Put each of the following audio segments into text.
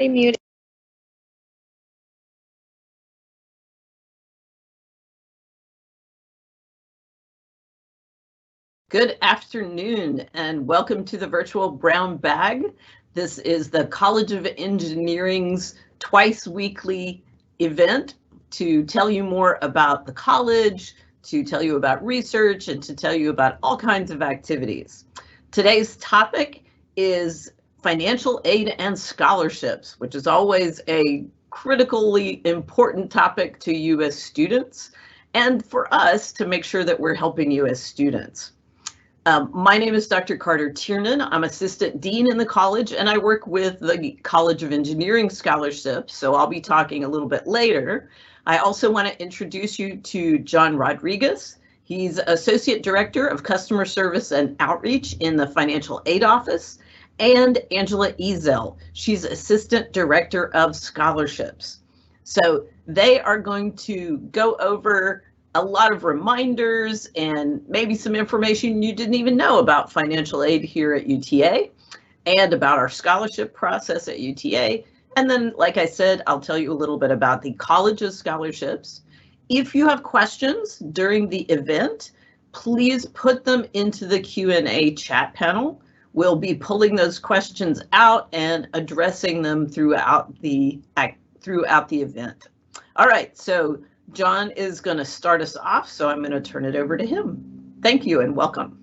They mute. Good afternoon and welcome to the virtual brown bag. This is the College of Engineering's twice weekly event to tell you more about the college, to tell you about research, and to tell you about all kinds of activities. Today's topic is financial aid and scholarships, which is always a critically important topic to you as students and for us to make sure that we're helping you as students. My name is Dr. Carter Tiernan. I'm Assistant Dean in the college, and I work with the College of Engineering Scholarships, so I'll be talking a little bit later. I also want to introduce you to John Rodriguez. He's Associate Director of Customer Service and Outreach in the Financial Aid Office, and Angela Ezelll. She's Assistant Director of Scholarships. So they are going to go over a lot of reminders and maybe some information you didn't even know about financial aid here at UTA and about our scholarship process at UTA. And then, like I said, I'll tell you a little bit about the college's scholarships. If you have questions during the event, please put them into the Q&A chat panel. We'll be pulling those questions out and addressing them throughout the event. All right, so John is going to start us off, so I'm going to turn it over to him. Thank you and welcome.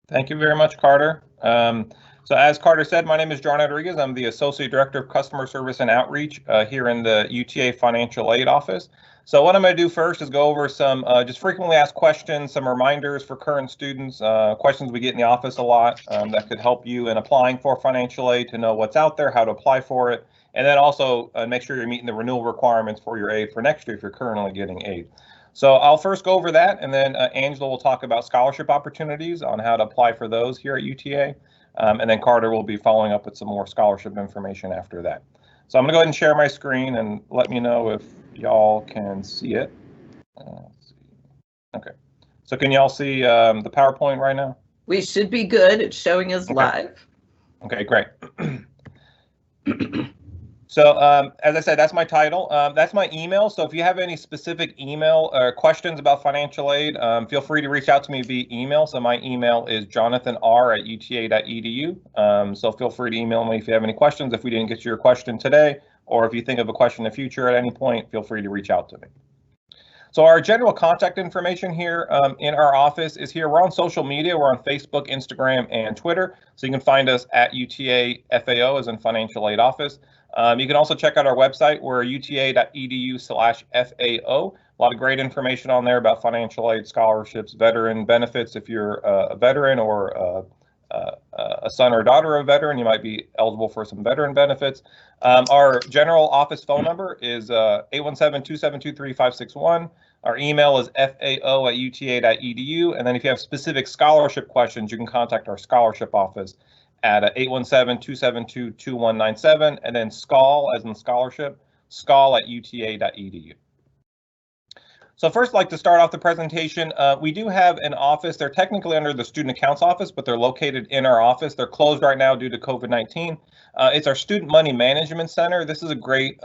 Thank you very much, Carter. So as Carter said, my name is John Rodriguez. I'm the Associate Director of Customer Service and Outreach here in the UTA Financial Aid Office. So what I'm going to do first is go over some just frequently asked questions, some reminders for current students, questions we get in the office a lot that could help you in applying for financial aid to know what's out there, how to apply for it, and then also make sure you're meeting the renewal requirements for your aid for next year if you're currently getting aid. So I'll first go over that, and then Angela will talk about scholarship opportunities on how to apply for those here at UTA. And then Carter will be following up with some more scholarship information after that. So I'm going to go ahead and share my screen and let me know if y'all can see it. Let's see. Okay. So can y'all see the PowerPoint right now? We should be good. It's showing us live. Okay, great. So as I said, that's my title. That's my email. So if you have any specific email or questions about financial aid, feel free to reach out to me via email. So my email is jonathanr@uta.edu. So feel free to email me if you have any questions. If we didn't get to your question today, or if you think of a question in the future at any point, feel free to reach out to me. So our general contact information here in our office is here. We're on social media. We're on Facebook, Instagram, and Twitter. So you can find us at UTA FAO, as in Financial Aid Office. You can also check out our website. We're uta.edu/FAO. A lot of great information on there about financial aid, scholarships, veteran benefits. If you're a veteran or a son or daughter of a veteran, you might be eligible for some veteran benefits. Our general office phone number is 817-272-3561. Our email is fao@uta.edu. And then if you have specific scholarship questions, you can contact our scholarship office at 817-272-2197, and then SCHOL, as in scholarship, SCHOL@uta.edu. So first, I'd like to start off the presentation. We do have an office. They're technically under the Student Accounts Office, but they're located in our office. They're closed right now due to COVID-19. It's our Student Money Management Center. This is a great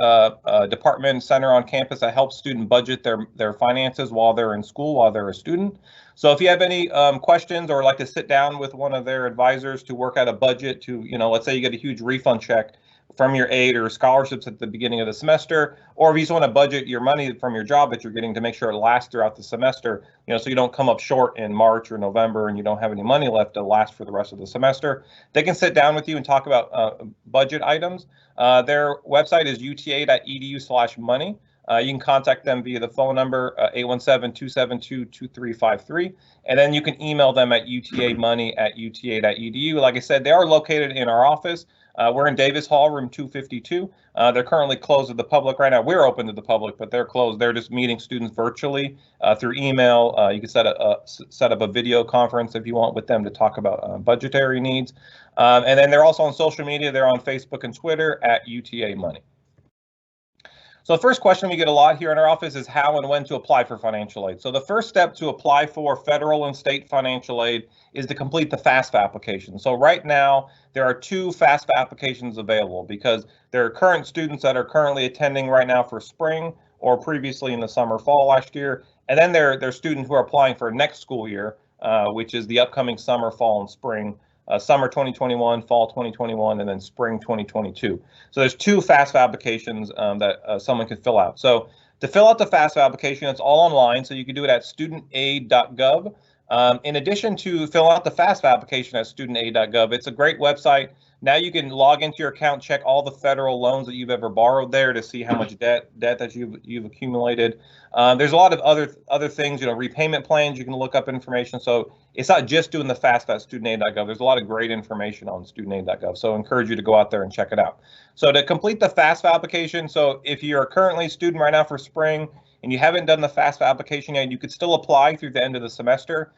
department center on campus that helps students budget their finances while they're in school, while they're a student. So if you have any questions or like to sit down with one of their advisors to work out a budget to, let's say you get a huge refund check from your aid or scholarships at the beginning of the semester, or if you just want to budget your money from your job that you're getting to make sure it lasts throughout the semester, so you don't come up short in March or November and you don't have any money left to last for the rest of the semester, they can sit down with you and talk about budget items. Their website is uta.edu/money. You can contact them via the phone number 817-272-2353, and then you can email them at utamoney@uta.edu. Like I said, they are located in our office. We're in Davis Hall, room 252. They're currently closed to the public right now. We're open to the public, but they're closed. They're just meeting students virtually through email. You can set up a video conference if you want with them to talk about budgetary needs. And then they're also on social media. They're on Facebook and Twitter at UTA Money. So the first question we get a lot here in our office is how and when to apply for financial aid. So the first step to apply for federal and state financial aid is to complete the FAFSA application. So right now, there are 2 FAFSA applications available because there are current students that are currently attending right now for spring or previously in the summer, fall last year. And then there are students who are applying for next school year, which is the upcoming summer, fall, and spring. Summer 2021, fall 2021, and then spring 2022. So there's 2 FAFSA applications that someone can fill out. So to fill out the FAFSA application, it's all online, so you can do it at studentaid.gov. In addition to fill out the FAFSA application at studentaid.gov, it's a great website. Now you can log into your account, check all the federal loans that you've ever borrowed there to see how much debt that you've accumulated. There's a lot of other things, repayment plans. You can look up information. So it's not just doing the FAFSA at studentaid.gov. There's a lot of great information on studentaid.gov. So I encourage you to go out there and check it out. So to complete the FAFSA application, so if you're currently a student right now for spring and you haven't done the FAFSA application yet, you could still apply through the end of the semester.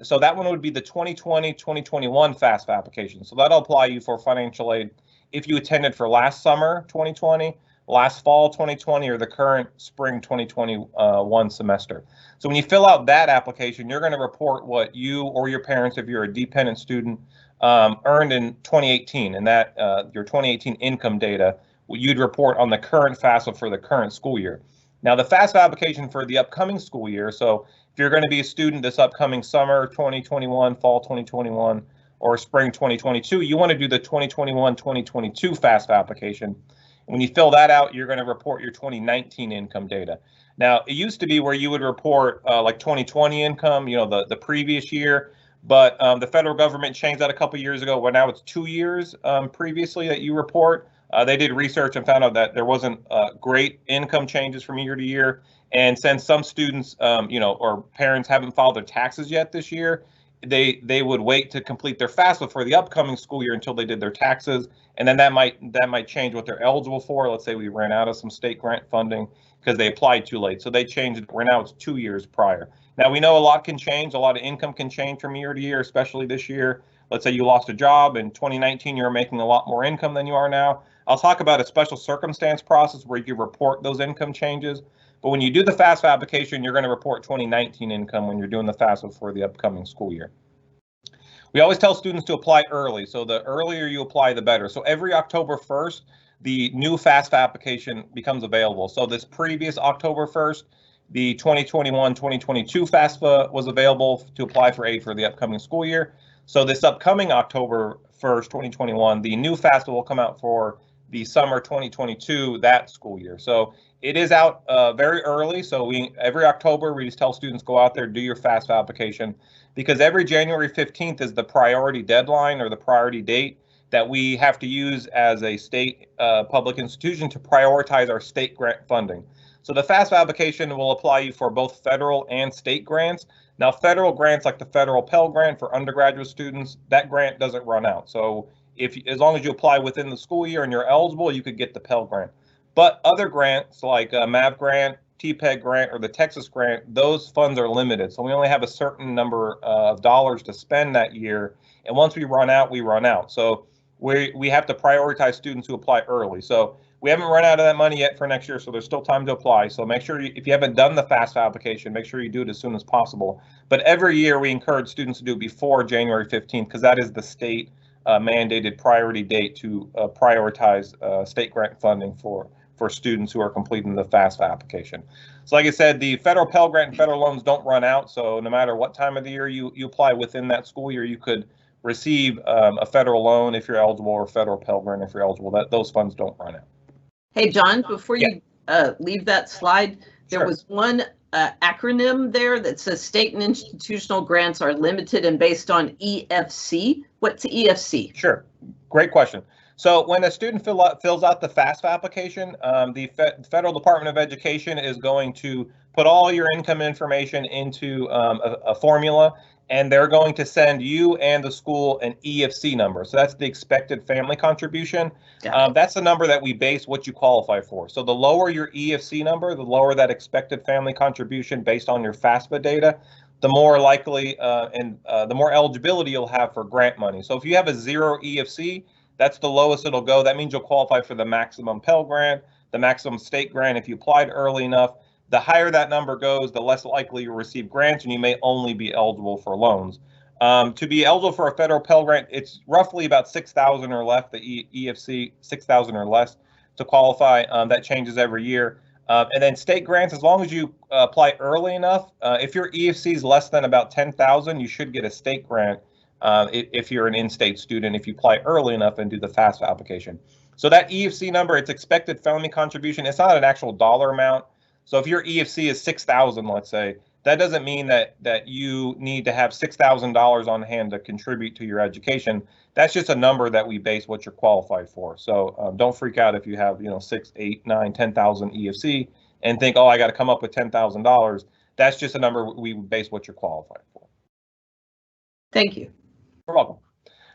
So that one would be the 2020-2021 FAFSA application. So that'll apply you for financial aid if you attended for last summer 2020, last fall 2020, or the current spring 2021 semester. So when you fill out that application, you're going to report what you or your parents, if you're a dependent student, earned in 2018, and that your 2018 income data, you'd report on the current FAFSA for the current school year. Now, the FAFSA application for the upcoming school year, so if you're going to be a student this upcoming summer 2021, fall 2021, or spring 2022, you want to do the 2021-2022 FAFSA application. When you fill that out, you're going to report your 2019 income data. Now, it used to be where you would report like 2020 income, the previous year, but the federal government changed that a couple years ago, where now it's 2 years previously that you report. They did research and found out that there wasn't great income changes from year to year. And since some students, or parents haven't filed their taxes yet this year, they would wait to complete their FAFSA for the upcoming school year until they did their taxes, and then that might change what they're eligible for. Let's say we ran out of some state grant funding because they applied too late, so they changed it. Where now it's 2 years prior. Now we know a lot can change. A lot of income can change from year to year, especially this year. Let's say you lost a job in 2019, you were making a lot more income than you are now. I'll talk about a special circumstance process where you can report those income changes. But when you do the FAFSA application, you're going to report 2019 income when you're doing the FAFSA for the upcoming school year. We always tell students to apply early. So the earlier you apply, the better. So every October 1st, the new FAFSA application becomes available. So this previous October 1st, the 2021-2022 FAFSA was available to apply for aid for the upcoming school year. So this upcoming October 1st, 2021, the new FAFSA will come out for the summer 2022, that school year. So it is out very early. So every October, we just tell students, go out there, do your FAFSA application, because every January 15th is the priority deadline or the priority date that we have to use as a state public institution to prioritize our state grant funding. So the FAFSA application will apply you for both federal and state grants. Now, federal grants like the federal Pell Grant for undergraduate students, that grant doesn't run out. So as long as you apply within the school year and you're eligible, you could get the Pell Grant. But other grants like MAV grant, TPEG grant, or the Texas grant, those funds are limited. So we only have a certain number of dollars to spend that year. And once we run out, we run out. So we have to prioritize students who apply early. So we haven't run out of that money yet for next year, so there's still time to apply. So make sure if you haven't done the FAFSA application, make sure you do it as soon as possible. But every year we encourage students to do it before January 15th, because that is the state mandated priority date to prioritize state grant funding for students who are completing the FAFSA application. So like I said, the federal Pell Grant and federal loans don't run out. So no matter what time of the year you apply within that school year, you could receive a federal loan if you're eligible, or federal Pell Grant if you're eligible. Those funds don't run out. Hey, John, before you leave that slide, there was one acronym there that says state and institutional grants are limited and based on EFC. What's EFC? Sure. Great question. So when a student fills out the FAFSA application, the Federal Department of Education is going to put all your income information into a formula, and they're going to send you and the school an EFC number. So that's the expected family contribution. That's the number that we base what you qualify for. So the lower your EFC number, the lower that expected family contribution based on your FAFSA data, the more likely and the more eligibility you'll have for grant money. So if you have a 0 EFC, that's the lowest it'll go. That means you'll qualify for the maximum Pell Grant, the maximum state grant if you applied early enough. The higher that number goes, the less likely you'll receive grants, and you may only be eligible for loans. To be eligible for a federal Pell Grant, it's roughly about 6,000 or less, the EFC, 6,000 or less to qualify. That changes every year. And then state grants, as long as you apply early enough, if your EFC is less than about 10,000, you should get a state grant if you're an in-state student, if you apply early enough and do the FAFSA application. So that EFC number, it's expected family contribution. It's not an actual dollar amount. So if your EFC is 6,000, let's say, that doesn't mean that you need to have $6,000 on hand to contribute to your education. That's just a number that we base what you're qualified for. So don't freak out if you have 6, 8, 9, 10,000 EFC and think, oh, I got to come up with $10,000. That's just a number we base what you're qualified for. Thank you. You're welcome.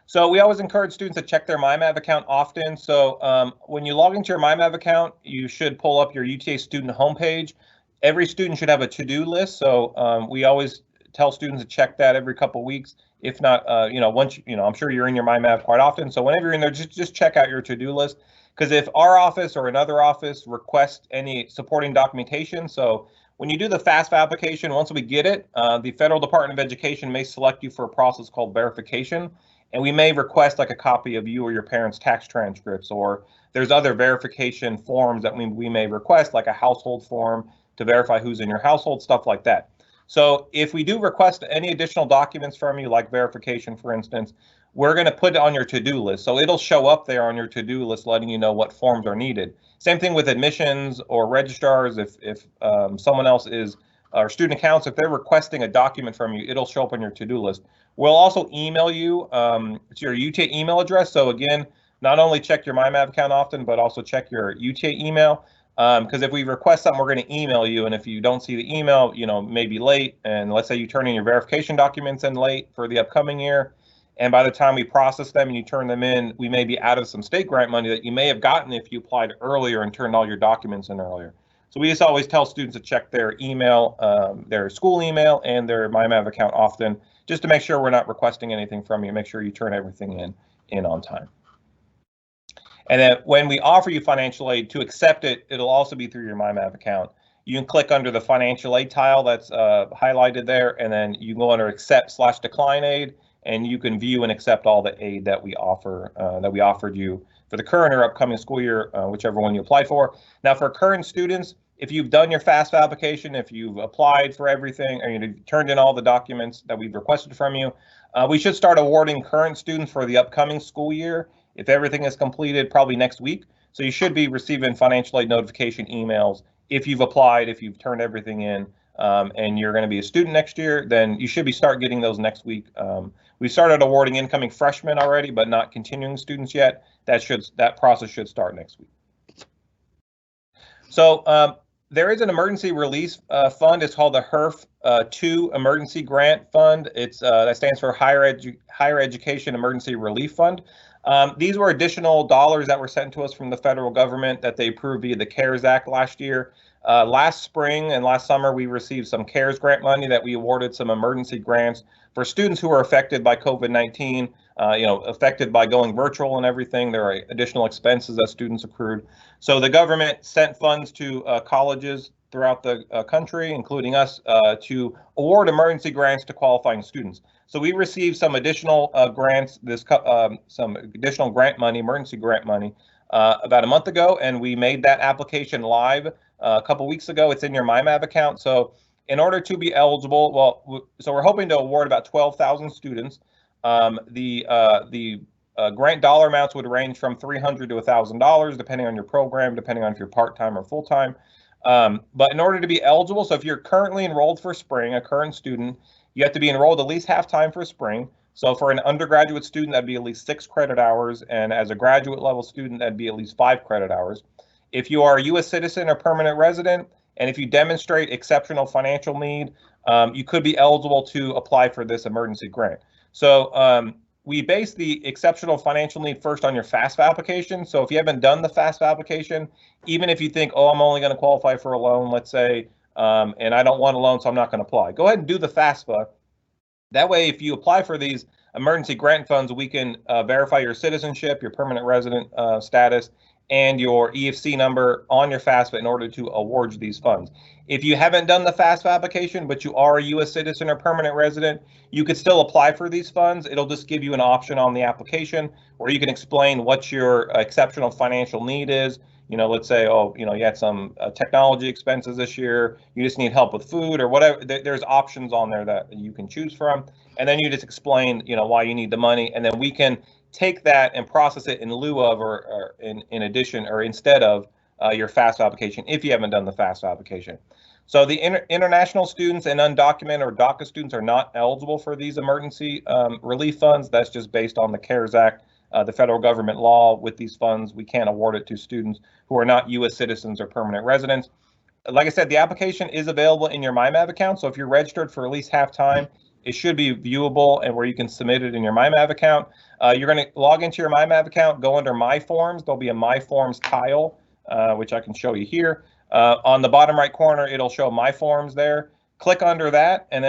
So we always encourage students to check their MyMav account often. So when you log into your MyMav account, you should pull up your UTA student homepage. Every student should have a to-do list. So we always tell students to check that every couple of weeks. If not, once I'm sure you're in your MyMav quite often. So whenever you're in there, just check out your to-do list. Because if our office or another office requests any supporting documentation, so when you do the FAFSA application, once we get it, the Federal Department of Education may select you for a process called verification. And we may request like a copy of you or your parents' tax transcripts, or there's other verification forms that we may request, like a household form to verify who's in your household, stuff like that. So if we do request any additional documents from you, like verification, for instance, we're going to put it on your to-do list. So it'll show up there on your to-do list, letting you know what forms are needed. Same thing with admissions or registrars. If someone else is, or student accounts, if they're requesting a document from you, it'll show up on your to-do list. We'll also email you to your UTA email address. So again, not only check your MyMav account often, but also check your UTA email. Because if we request something, we're going to email you. And if you don't see the email, maybe late. And let's say you turn in your verification documents in late for the upcoming year. And by the time we process them and you turn them in, we may be out of some state grant money that you may have gotten if you applied earlier and turned all your documents in earlier. So we just always tell students to check their email, their school email and their MyMav account often, just to make sure we're not requesting anything from you. Make sure you turn everything in on time. And then when we offer you financial aid, to accept it, it'll also be through your MyMav account. You can click under the financial aid tile that's highlighted there, and then you can go under accept/decline aid, and you can view and accept all the aid that we offer, that we offered you for the current or upcoming school year, whichever one you applied for. Now, for current students, if you've done your FAFSA application, if you've applied for everything, or you've turned in all the documents that we've requested from you, we should start awarding current students for the upcoming school year. If everything is completed, probably next week. So you should be receiving financial aid notification emails if you've applied, if you've turned everything in, and you're going to be a student next year, then you should start getting those next week. We started awarding incoming freshmen already, but not continuing students yet. That process should start next week. So there is an emergency release fund. It's called the HERF 2 Emergency Grant Fund. That stands for Higher Education Emergency Relief Fund. These were additional dollars that were sent to us from the federal government that they approved via the CARES Act last year. Last spring and last summer, we received some CARES grant money that we awarded some emergency grants for students who were affected by COVID-19, affected by going virtual and everything. There are additional expenses that students accrued. So the government sent funds to colleges throughout the country, including us, to award emergency grants to qualifying students. So we received some additional grants, some additional grant money, emergency grant money, about a month ago, and we made that application live a couple weeks ago. It's in your MyMav account. So in order to be eligible, so we're hoping to award about 12,000 students. The grant dollar amounts would range from $300 to $1,000, depending on your program, depending on if you're part-time or full-time. But in order to be eligible, so if you're currently enrolled for spring, a current student, you have to be enrolled at least half-time for spring. So for an undergraduate student, that'd be at least 6 credit hours. And as a graduate level student, that'd be at least 5 credit hours. If you are a U.S. citizen or permanent resident, and if you demonstrate exceptional financial need, you could be eligible to apply for this emergency grant. So we base the exceptional financial need first on your FAFSA application. So if you haven't done the FAFSA application, even if you think, oh, I'm only going to qualify for a loan, let's say, and I don't want a loan, so I'm not going to apply, go ahead and do the FAFSA. That way, if you apply for these emergency grant funds, we can verify your citizenship, your permanent resident status, and your EFC number on your FAFSA in order to award you these funds. If you haven't done the FAFSA application, but you are a U.S. citizen or permanent resident, you could still apply for these funds. It'll just give you an option on the application where you can explain what your exceptional financial need is. Let's say, you had some technology expenses this year, you just need help with food or whatever. There's options on there that you can choose from. And then you just explain, why you need the money. And then we can take that and process it in lieu of or in addition or instead of your FAFSA application if you haven't done the FAFSA application. So the international students and undocumented or DACA students are not eligible for these emergency relief funds. That's just based on the CARES Act, the federal government law. With these funds, we can't award it to students who are not U.S. citizens or permanent residents. Like I said, the application is available in your MyMav account. So if you're registered for at least half time, it should be viewable and where you can submit it in your MyMav account. You're going to log into your MyMav account, go under My Forms. There'll be a My Forms tile, which I can show you here. On the bottom right corner, it'll show My Forms there. Click under that and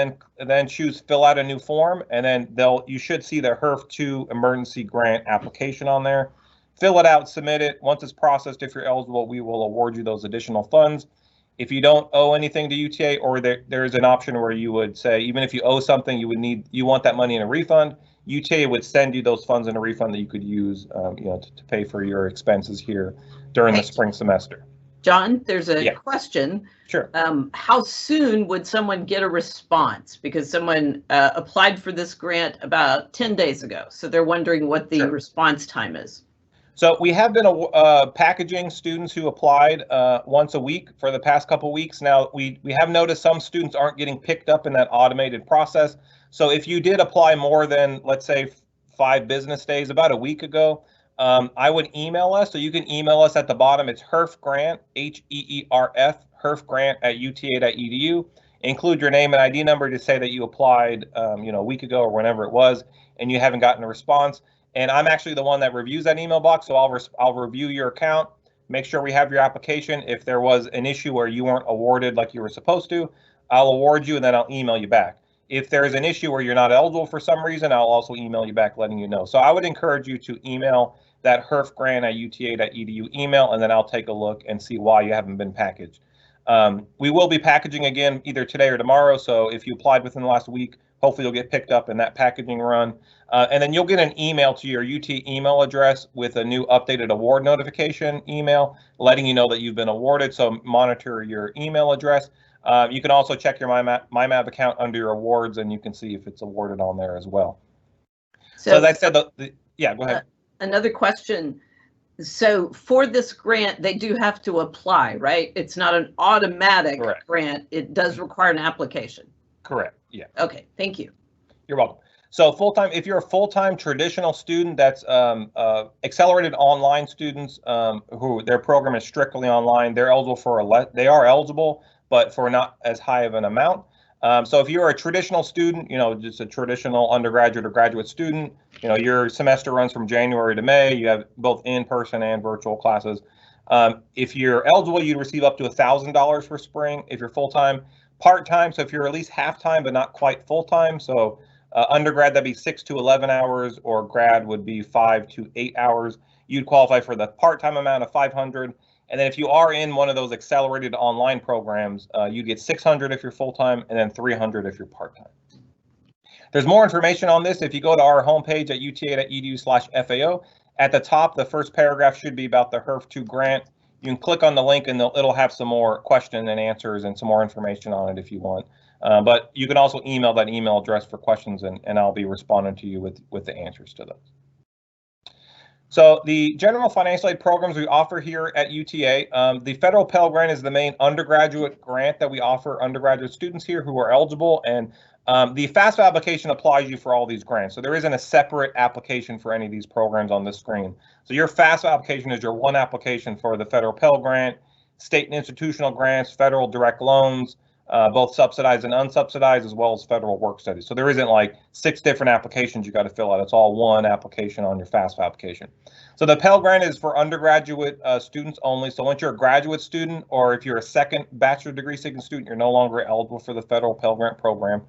then choose Fill Out a New Form, and then you should see the HERF2 emergency grant application on there. Fill it out, submit it. Once it's processed, if you're eligible, we will award you those additional funds. If you don't owe anything to UTA, or there is an option where you would say, even if you owe something, you want that money in a refund, UTA would send you those funds in a refund that you could use, to pay for your expenses here during the spring semester. John, there's a question. Sure. How soon would someone get a response? Because someone applied for this grant about 10 days ago, so they're wondering what the response time is. So we have been packaging students who applied once a week for the past couple weeks. Now, we have noticed some students aren't getting picked up in that automated process. So if you did apply more than, let's say, 5 business days, about a week ago, I would email us. So you can email us at the bottom. It's HERFgrant, HEERF, HERFgrant@uta.edu. Include your name and ID number to say that you applied, a week ago or whenever it was, and you haven't gotten a response. And I'm actually the one that reviews that email box, so I'll review your account, make sure we have your application. If there was an issue where you weren't awarded like you were supposed to, I'll award you and then I'll email you back. If there is an issue where you're not eligible for some reason, I'll also email you back letting you know. So I would encourage you to email that herfgrant@uta.edu email, and then I'll take a look and see why you haven't been packaged. We will be packaging again either today or tomorrow, so if you applied within the last week, hopefully you'll get picked up in that packaging run. And then you'll get an email to your UT email address with a new updated award notification email letting you know that you've been awarded, so monitor your email address. You can also check your MyMav account under your awards, and you can see if it's awarded on there as well. So as I said, yeah, go ahead. Another question. So for this grant, they do have to apply, right? It's not an automatic grant. It does require an application. Correct. Yeah. Okay. Thank you. You're welcome. So full-time, if you're a full-time traditional student, that's accelerated online students who their program is strictly online, they're eligible for they are eligible, but for not as high of an amount. So if you're a traditional student, just a traditional undergraduate or graduate student, your semester runs from January to May. You have both in-person and virtual classes. If you're eligible, you'd receive up to $1,000 for spring. If you're full-time, part-time, so if you're at least half-time but not quite full-time, so undergrad, that'd be 6 to 11 hours, or grad would be 5 to 8 hours. You'd qualify for the part-time amount of $500. And then if you are in one of those accelerated online programs, you get $600 if you're full-time, and then $300 if you're part-time. There's more information on this if you go to our homepage at uta.edu/FAO. At the top, the first paragraph should be about the HERF2 grant. You can click on the link and it'll have some more question and answers and some more information on it if you want. But you can also email that email address for questions, and I'll be responding to you with the answers to those. So the general financial aid programs we offer here at UTA, the federal Pell Grant is the main undergraduate grant that we offer undergraduate students here who are eligible, and the FAFSA application applies you for all these grants. So there isn't a separate application for any of these programs on this screen. So your FAFSA application is your one application for the federal Pell Grant, state and institutional grants, federal direct loans, both subsidized and unsubsidized, as well as federal work studies. So there isn't like 6 different applications you got to fill out. It's all one application on your FAFSA application. So the Pell Grant is for undergraduate students only. So once you're a graduate student, or if you're a second bachelor degree seeking student, you're no longer eligible for the federal Pell Grant program.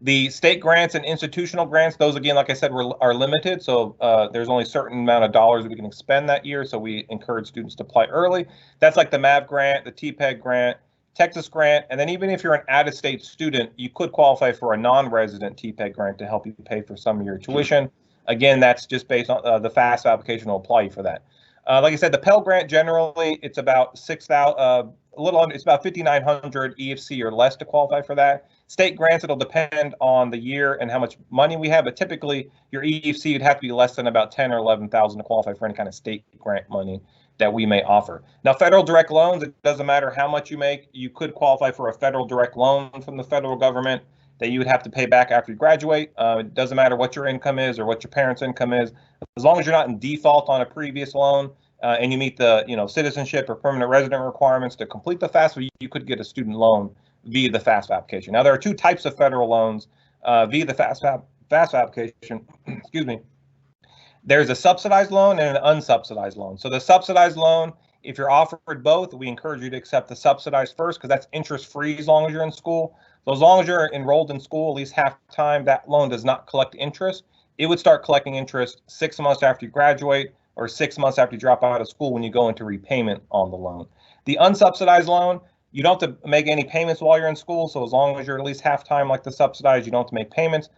The state grants and institutional grants, those again, like I said, are limited. So there's only a certain amount of dollars we can expend that year. So we encourage students to apply early. That's like the MAV grant, the TPEG grant, Texas grant. And then even if you're an out-of-state student, you could qualify for a non-resident TPEG grant to help you pay for some of your tuition. Again, that's just based on the FAFSA application will apply you for that. Like I said, the Pell Grant generally it's about 6,000, a little under, it's about 5,900 EFC or less to qualify for that. State grants, it'll depend on the year and how much money we have, but typically your EFC would have to be less than about 10 or 11,000 to qualify for any kind of state grant money that we may offer. Now, federal direct loans, it doesn't matter how much you make, you could qualify for a federal direct loan from the federal government that you would have to pay back after you graduate. It doesn't matter what your income is or what your parents' income is, as long as you're not in default on a previous loan and you meet the citizenship or permanent resident requirements to complete the FAFSA, you could get a student loan via the FAFSA application. Now, there are two types of federal loans via the FAFSA application. Excuse me. There's a subsidized loan and an unsubsidized loan. So the subsidized loan, if you're offered both, we encourage you to accept the subsidized first because that's interest-free as long as you're in school. So as long as you're enrolled in school at least half the time, that loan does not collect interest. It would start collecting interest 6 months after you graduate or 6 months after you drop out of school when you go into repayment on the loan. The unsubsidized loan, you don't have to make any payments while you're in school. So as long as you're at least half time like the subsidized, you don't have to make payments.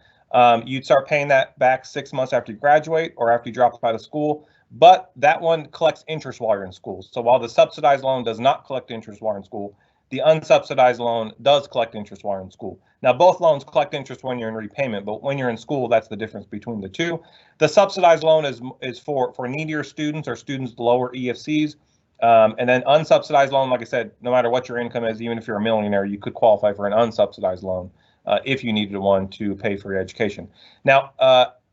You'd start paying that back 6 months after you graduate or after you drop out of school. But that one collects interest while you're in school. So while the subsidized loan does not collect interest while you're in school, the unsubsidized loan does collect interest while you're in school. Now, both loans collect interest when you're in repayment, but when you're in school, that's the difference between the two. The subsidized loan is for needier students or students with lower EFCs. And then unsubsidized loan, like I said, no matter what your income is, even if you're a millionaire, you could qualify for an unsubsidized loan if you needed one to pay for your education. Now,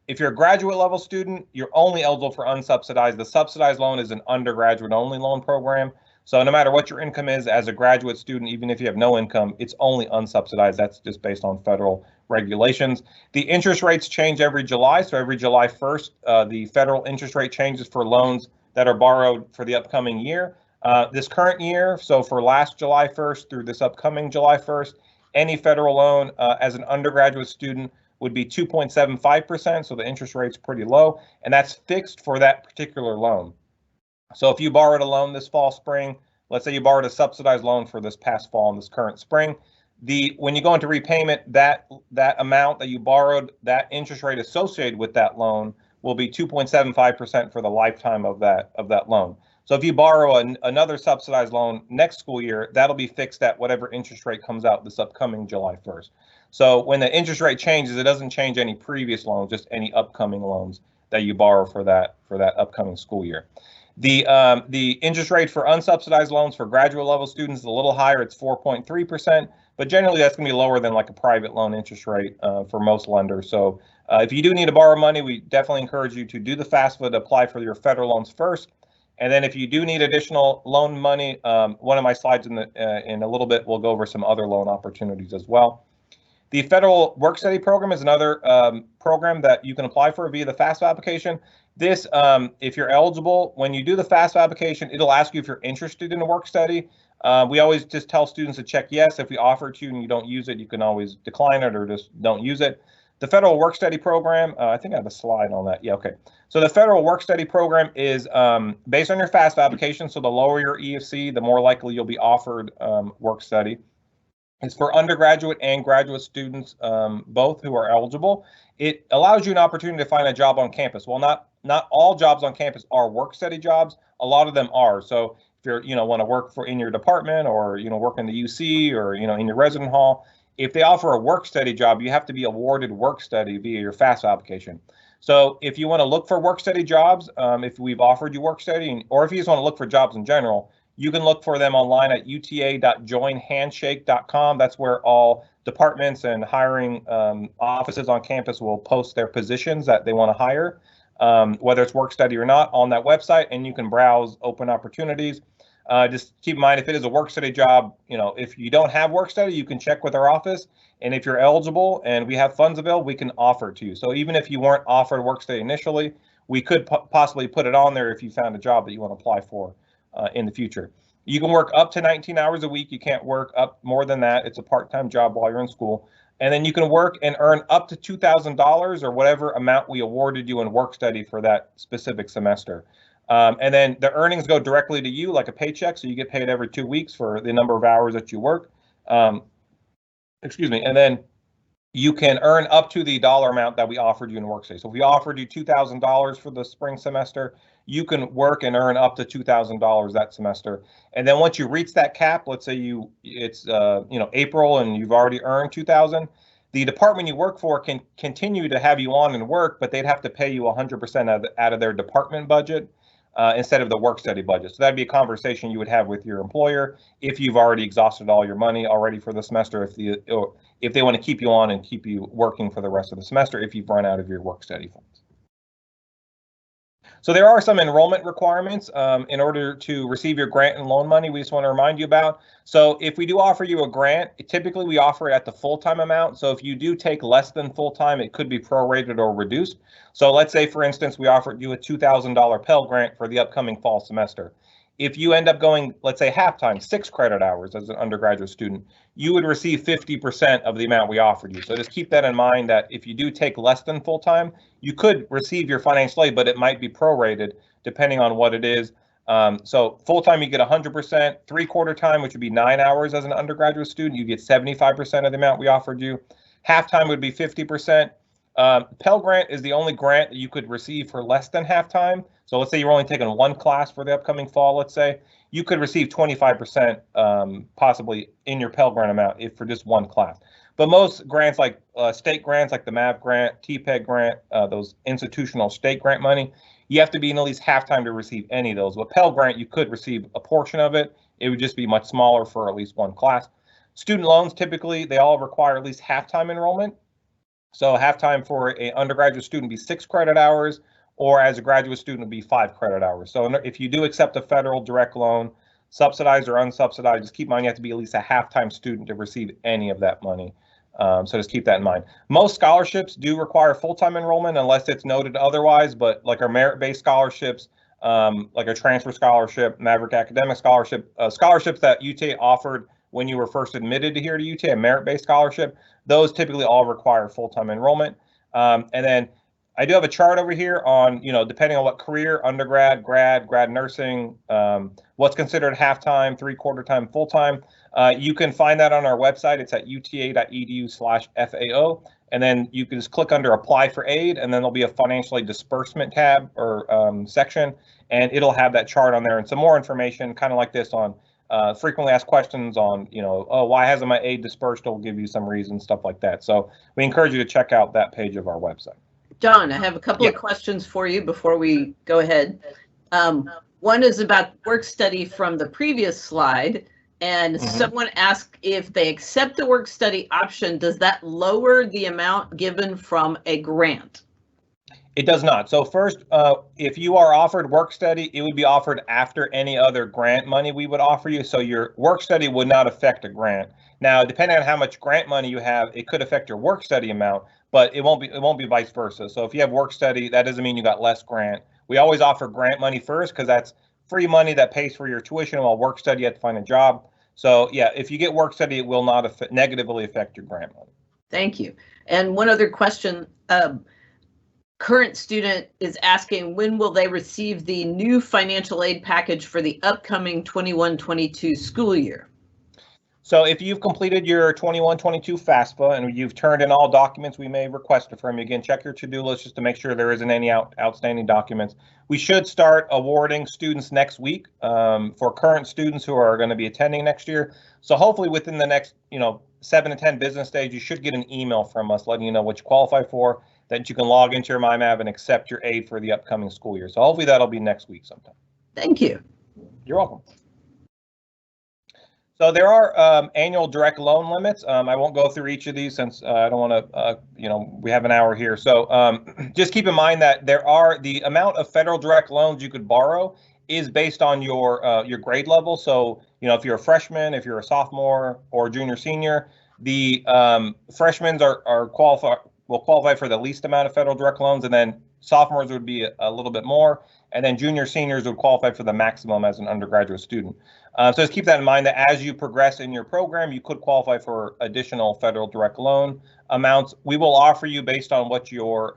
if you're a graduate level student, you're only eligible for unsubsidized. The subsidized loan is an undergraduate only loan program. So no matter what your income is as a graduate student, even if you have no income, it's only unsubsidized. That's just based on federal regulations. The interest rates change every July. So every July 1st, the federal interest rate changes for loans that are borrowed for the upcoming year. This current year, so for last July 1st through this upcoming July 1st, any federal loan as an undergraduate student would be 2.75%. So the interest rate's pretty low, and that's fixed for that particular loan. So if you borrowed a loan this fall, spring, let's say you borrowed a subsidized loan for this past fall and this current spring, when you go into repayment, that amount that you borrowed, that interest rate associated with that loan will be 2.75% for the lifetime of that loan. So if you borrow another subsidized loan next school year, that'll be fixed at whatever interest rate comes out this upcoming July 1st. So when the interest rate changes, it doesn't change any previous loans, just any upcoming loans that you borrow for that upcoming school year. The interest rate for unsubsidized loans for graduate level students is a little higher. It's 4.3%, but generally that's going to be lower than like a private loan interest rate for most lenders. So if you do need to borrow money, we definitely encourage you to do the FAFSA to apply for your federal loans first. And then if you do need additional loan money, one of my slides in a little bit, we'll go over some other loan opportunities as well. The Federal Workstudy program is another program that you can apply for via the FAFSA application. This, if you're eligible, when you do the FAFSA application, it'll ask you if you're interested in a work study. We always just tell students to check yes. If we offer it to you and you don't use it, you can always decline it or just don't use it. The Federal Workstudy program, I think I have a slide on that. Yeah, okay. So the Federal Workstudy program is based on your FAFSA application. So the lower your EFC, the more likely you'll be offered work study. It's for undergraduate and graduate students, both who are eligible. It allows you an opportunity to find a job on campus. Well, not all jobs on campus are work study jobs. A lot of them are. So if you're, want to work in your department or, work in the UC or, in your resident hall, if they offer a work study job, you have to be awarded work study via your FAFSA application. So if you want to look for work study jobs, if we've offered you work study, or if you just want to look for jobs in general, you can look for them online at uta.joinhandshake.com. That's where all departments and hiring offices on campus will post their positions that they want to hire, whether it's work study or not, on that website, and you can browse open opportunities. Just keep in mind, if it is a work study job, if you don't have work study, you can check with our office. And if you're eligible and we have funds available, we can offer it to you. So even if you weren't offered work study initially, we could possibly put it on there if you found a job that you want to apply for in the future. You can work up to 19 hours a week. You can't work up more than that. It's a part-time job while you're in school. And then you can work and earn up to $2,000 or whatever amount we awarded you in Workstudy for that specific semester. And then the earnings go directly to you like a paycheck, so you get paid every 2 weeks for the number of hours that you work. Excuse me. And then you can earn up to the dollar amount that we offered you in Workstudy. So if we offered you $2,000 for the spring semester, you can work and earn up to $2,000 that semester. And then once you reach that cap, let's say it's April and you've already earned $2,000, the department you work for can continue to have you on and work, but they'd have to pay you 100% out of their department budget instead of the Workstudy budget. So that'd be a conversation you would have with your employer if you've already exhausted all your money already for the semester, if they want to keep you on and keep you working for the rest of the semester if you've run out of your Workstudy funds. So there are some enrollment requirements in order to receive your grant and loan money we just want to remind you about. So if we do offer you a grant, typically we offer it at the full-time amount. So if you do take less than full-time, it could be prorated or reduced. So let's say, for instance, we offered you a $2,000 Pell Grant for the upcoming fall semester. If you end up going, let's say, half-time, 6 credit hours as an undergraduate student, you would receive 50% of the amount we offered you. So just keep that in mind that if you do take less than full-time, you could receive your financial aid, but it might be prorated depending on what it is. So full-time, you get 100%. 3/4 time, which would be 9 hours as an undergraduate student, you get 75% of the amount we offered you. Half-time would be 50%. Pell Grant is the only grant that you could receive for less than half-time. So let's say you're only taking one class for the upcoming fall, let's say, you could receive 25% possibly in your Pell Grant amount if for just one class. But most grants like state grants like the MAV grant, TPEG grant, those institutional state grant money, you have to be in at least half-time to receive any of those. But Pell Grant, you could receive a portion of it. It would just be much smaller for at least one class. Student loans, typically, they all require at least half-time enrollment. So half-time for an undergraduate student would be 6 credit hours, or as a graduate student would be 5 credit hours. So if you do accept a federal direct loan, subsidized or unsubsidized, just keep in mind you have to be at least a half-time student to receive any of that money. So just keep that in mind. Most scholarships do require full-time enrollment unless it's noted otherwise, but like our merit-based scholarships, like a transfer scholarship, Maverick Academic Scholarship, scholarships that UTA offered when you were first admitted to here to UTA, a merit-based scholarship, those typically all require full-time enrollment. And then I do have a chart over here on, depending on what career, undergrad, grad nursing, what's considered half-time, 3/4 time, full-time. You can find that on our website. It's at uta.edu/FAO. And then you can just click under Apply for Aid, and then there'll be a financial aid disbursement tab or section, and it'll have that chart on there and some more information, kind of like this on frequently asked questions on, oh, why hasn't my aid dispersed? It'll give you some reasons, stuff like that. So we encourage you to check out that page of our website. John, I have a couple of questions for you before we go ahead. One is about Workstudy from the previous slide, and someone asked if they accept the Workstudy option, does that lower the amount given from a grant? It does not. So first, if you are offered Workstudy, it would be offered after any other grant money we would offer you. So your Workstudy would not affect a grant. Now, depending on how much grant money you have, it could affect your Workstudy amount, but it won't be vice versa. So if you have Workstudy, that doesn't mean you got less grant. We always offer grant money first because that's free money that pays for your tuition, while Workstudy you have to find a job. So yeah, if you get Workstudy, it will not negatively affect your grant money. Thank you. And one other question. Current student is asking, when will they receive the new financial aid package for the upcoming 21-22 school year? So if you've completed your 21-22 FAFSA and you've turned in all documents we may request from you, again, check your to-do list just to make sure there isn't any outstanding documents. We should start awarding students next week for current students who are going to be attending next year. So hopefully within the next 7 to 10 business days, you should get an email from us letting you know what you qualify for, that you can log into your MyMav and accept your aid for the upcoming school year. So hopefully that'll be next week sometime. Thank you. You're welcome. So there are annual direct loan limits. I won't go through each of these since I don't want to, we have an hour here. So just keep in mind that the amount of federal direct loans you could borrow is based on your grade level. So, if you're a freshman, if you're a sophomore or junior, senior, the freshmen will qualify for the least amount of federal direct loans, and then sophomores would be a little bit more, and then junior seniors would qualify for the maximum as an undergraduate student. So just keep that in mind that as you progress in your program, you could qualify for additional federal direct loan amounts. We will offer you based on what your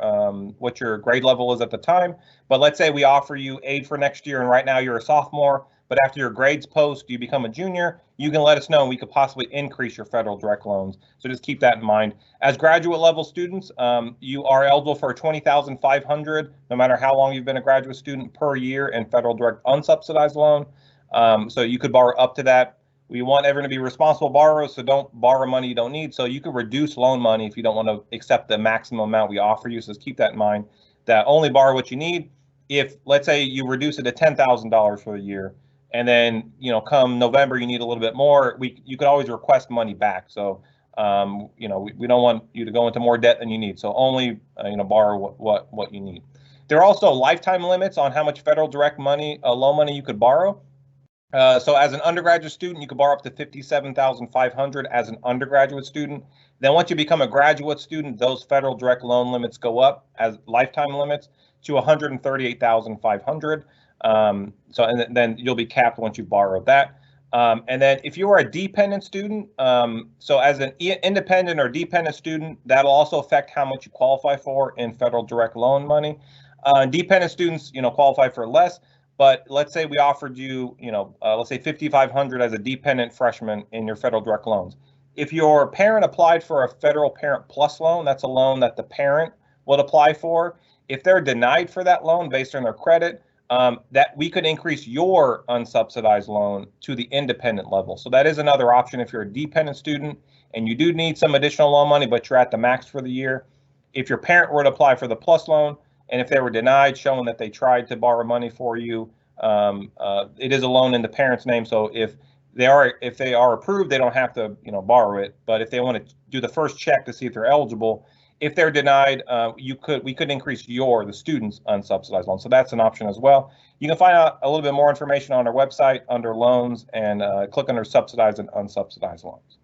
grade level is at the time. But let's say we offer you aid for next year, and right now you're a sophomore, but after your grades post, you become a junior, you can let us know and we could possibly increase your federal direct loans. So just keep that in mind. As graduate level students, you are eligible for $20,500 no matter how long you've been a graduate student per year in federal direct unsubsidized loan. So you could borrow up to that. We want everyone to be responsible borrowers, so don't borrow money you don't need. So you could reduce loan money if you don't want to accept the maximum amount we offer you. So just keep that in mind, that only borrow what you need. If, let's say, you reduce it to $10,000 for the year, and then, come November, you need a little bit more, you could always request money back. So, we don't want you to go into more debt than you need. So only, borrow what you need. There are also lifetime limits on how much federal direct money, loan money you could borrow. So as an undergraduate student, you could borrow up to $57,500 as an undergraduate student. Then once you become a graduate student, those federal direct loan limits go up as lifetime limits to $138,500. And then you'll be capped once you borrow that. And then if you are a dependent student, so as an independent or dependent student, that'll also affect how much you qualify for in federal direct loan money. Dependent students, qualify for less. But let's say we offered you, let's say $5,500 as a dependent freshman in your federal direct loans. If your parent applied for a federal Parent Plus loan, that's a loan that the parent would apply for. If they're denied for that loan based on their credit, that we could increase your unsubsidized loan to the independent level. So that is another option if you're a dependent student and you do need some additional loan money, but you're at the max for the year. If your parent were to apply for the Plus loan, and if they were denied, showing that they tried to borrow money for you, it is a loan in the parent's name. So if they are approved, they don't have to borrow it. But if they want to do the first check to see if they're eligible, if they're denied, we could increase the student's unsubsidized loan. So that's an option as well. You can find out a little bit more information on our website under loans and click under subsidized and unsubsidized loans.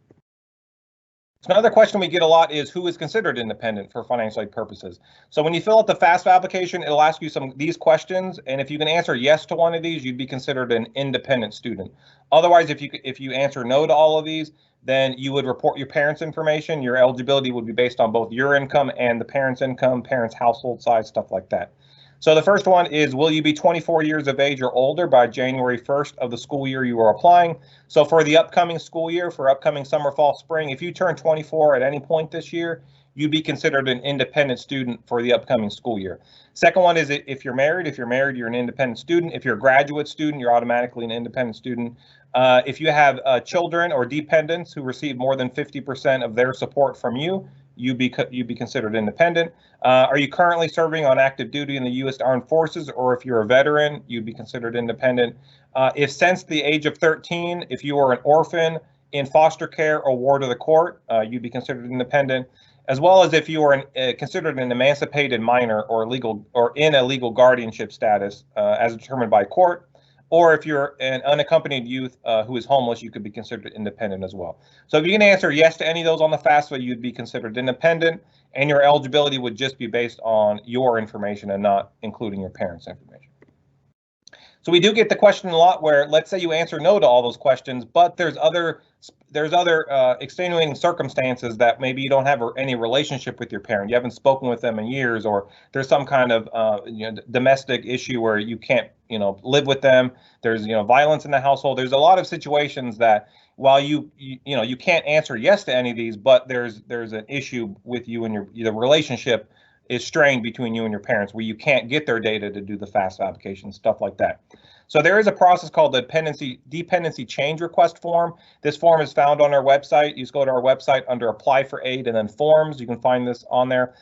So another question we get a lot is who is considered independent for financial aid purposes. So when you fill out the FAFSA application, it'll ask you these questions, and if you can answer yes to one of these, you'd be considered an independent student. Otherwise, if you answer no to all of these, then you would report your parents' information. Your eligibility would be based on both your income and the parents' income, parents' household size, stuff like that. So the first one is, will you be 24 years of age or older by January 1st of the school year you are applying? So for the upcoming school year, for upcoming summer, fall, spring, if you turn 24 at any point this year, you'd be considered an independent student for the upcoming school year. Second one is if you're married. If you're married, you're an independent student. If you're a graduate student, you're automatically an independent student. If you have children or dependents who receive more than 50% of their support from you, you'd be considered independent. Are you currently serving on active duty in the U.S. Armed Forces, or if you're a veteran, you'd be considered independent. If since the age of 13, if you are an orphan in foster care or ward of the court, you'd be considered independent, as well as if you are considered an emancipated minor or in a legal guardianship status as determined by court. Or if you're an unaccompanied youth who is homeless, you could be considered independent as well. So if you can answer yes to any of those on the FAFSA, you'd be considered independent, and your eligibility would just be based on your information and not including your parents' information. So we do get the question a lot where, let's say you answer no to all those questions, but there's other extenuating circumstances that maybe you don't have any relationship with your parent. You haven't spoken with them in years, or there's some kind of domestic issue where you can't live with them. There's violence in the household. There's a lot of situations that while you can't answer yes to any of these, but there's an issue with you and the relationship is strained between you and your parents where you can't get their data to do the FAFSA application, stuff like that. So there is a process called the dependency change request form. This form is found on our website. You just go to our website under apply for aid and then forms. You can find this on there.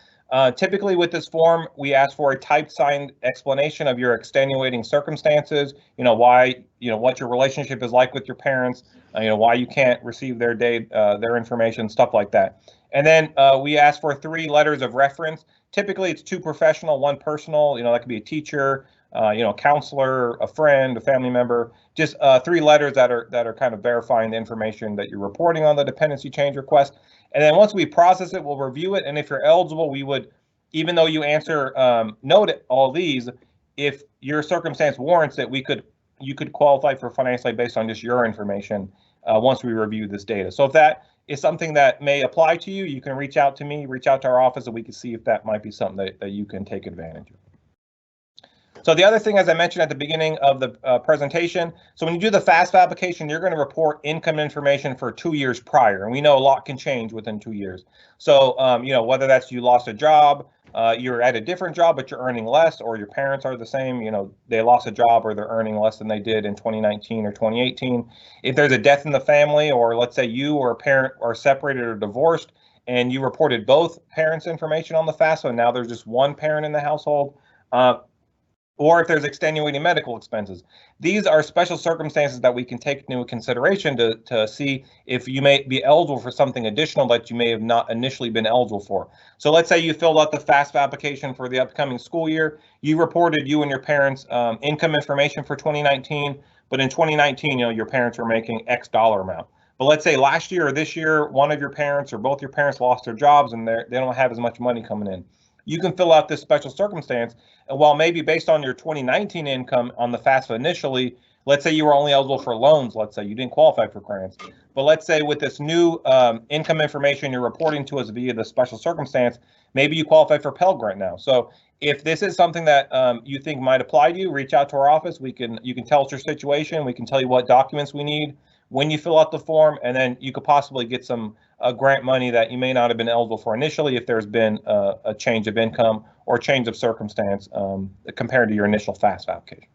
Typically with this form, we ask for a typed signed explanation of your extenuating circumstances, why, what your relationship is like with your parents, why you can't receive their information, stuff like that. And then we ask for 3 letters of reference. Typically it's 2 professional, 1 personal, that could be a teacher, a counselor, a friend, a family member, just 3 letters that are kind of verifying the information that you're reporting on the dependency change request. And then once we process it, we'll review it. And if you're eligible, we would even though you answer no to all these, if your circumstance warrants it, you could qualify for financial aid based on just your information once we review this data. So if that is something that may apply to you, you can reach out to me, reach out to our office, and we can see if that might be something that you can take advantage of. So the other thing, as I mentioned at the beginning of the presentation, so when you do the FAFSA application, you're going to report income information for 2 years prior, and we know a lot can change within 2 years. So, whether that's you lost a job, you're at a different job, but you're earning less, or your parents are the same, they lost a job or they're earning less than they did in 2019 or 2018. If there's a death in the family, or let's say you or a parent are separated or divorced, and you reported both parents' information on the FAFSA, and now there's just one parent in the household, or if there's extenuating medical expenses. These are special circumstances that we can take into consideration to see if you may be eligible for something additional that you may have not initially been eligible for. So let's say you filled out the FAFSA application for the upcoming school year. You reported you and your parents' income information for 2019, but in 2019, your parents were making X dollar amount. But let's say last year or this year, one of your parents or both your parents lost their jobs and they don't have as much money coming in. You can fill out this special circumstance, and while maybe based on your 2019 income on the FAFSA initially, let's say you were only eligible for loans, let's say you didn't qualify for grants, but let's say with this new income information you're reporting to us via the special circumstance, maybe you qualify for Pell Grant now. So if this is something that you think might apply to you, reach out to our office. You can tell us your situation. We can tell you what documents we need when you fill out the form, and then you could possibly get some grant money that you may not have been eligible for initially if there's been a change of income or change of circumstance compared to your initial FAFSA application.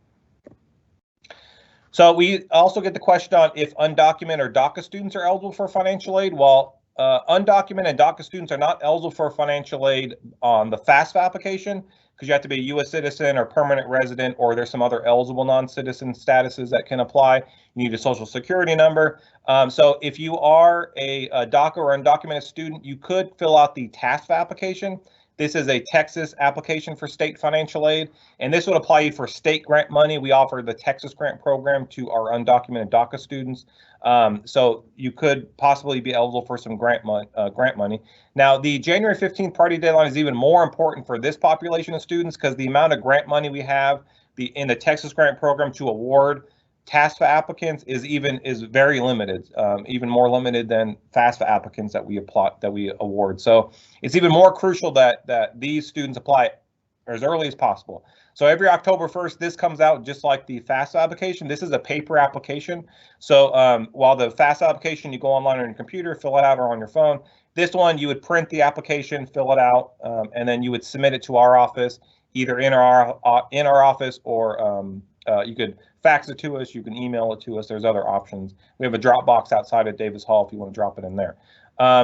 So we also get the question on if undocumented or DACA students are eligible for financial aid. While undocumented DACA students are not eligible for financial aid on the FAFSA application, because you have to be a U.S. citizen or permanent resident, or there's some other eligible non-citizen statuses that can apply. You need a social security number. So if you are a DACA or undocumented student, you could fill out the TASFA application. This is a Texas application for state financial aid, and this would apply you for state grant money. We offer the Texas grant program to our undocumented DACA students. So you could possibly be eligible for some grant money. Now, the January 15th party deadline is even more important for this population of students because the amount of grant money we have in the Texas grant program to award TASFA applicants is very limited, even more limited than FAFSA applicants that we award. So it's even more crucial that these students apply as early as possible. So every October 1st, this comes out just like the FAFSA application. This is a paper application. So while the FAFSA application, you go online on your computer, fill it out, or on your phone. This one, you would print the application, fill it out, and then you would submit it to our office, either in our office, or you could fax it to us, you can email it to us. There's other options. We have a drop box outside at Davis Hall if you want to drop it in there.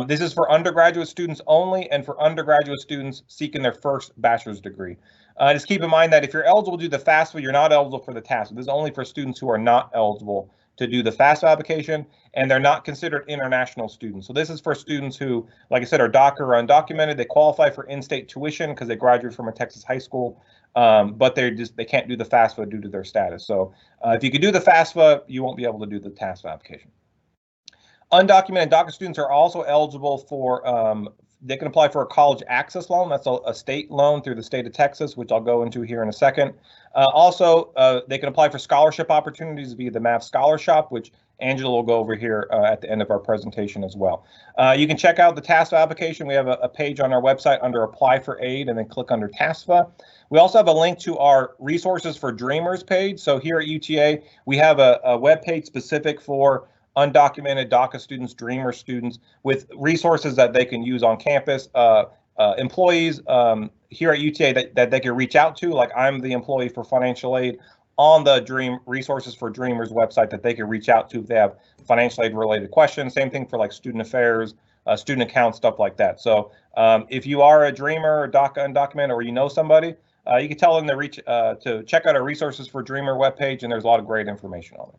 This is for undergraduate students only, and for undergraduate students seeking their first bachelor's degree. Just keep in mind that if you're eligible to do the FAFSA, you're not eligible for the TASFA. This is only for students who are not eligible to do the FAFSA application, and they're not considered international students. So this is for students who, like I said, are DACA or undocumented. They qualify for in-state tuition because they graduated from a Texas high school, but they can't do the FAFSA due to their status. So if you could do the FAFSA, you won't be able to do the TASFA application. Undocumented DACA students are also eligible for, they can apply for a college access loan. That's a state loan through the state of Texas, which I'll go into here in a second. Also, they can apply for scholarship opportunities via the MAV Scholarship, which Angela will go over here at the end of our presentation as well. You can check out the TASFA application. We have a page on our website under Apply for Aid, and then click under TASFA. We also have a link to our Resources for Dreamers page. So here at UTA, we have a web page specific for undocumented DACA students, Dreamer students, with resources that they can use on campus, employees here at UTA that they can reach out to, like I'm the employee for financial aid, on the Resources for Dreamers website that they can reach out to if they have financial aid related questions. Same thing for like student affairs, student accounts, stuff like that. So if you are a Dreamer, or DACA undocumented, or you know somebody, you can tell them to check out our Resources for Dreamer webpage, and there's a lot of great information on it.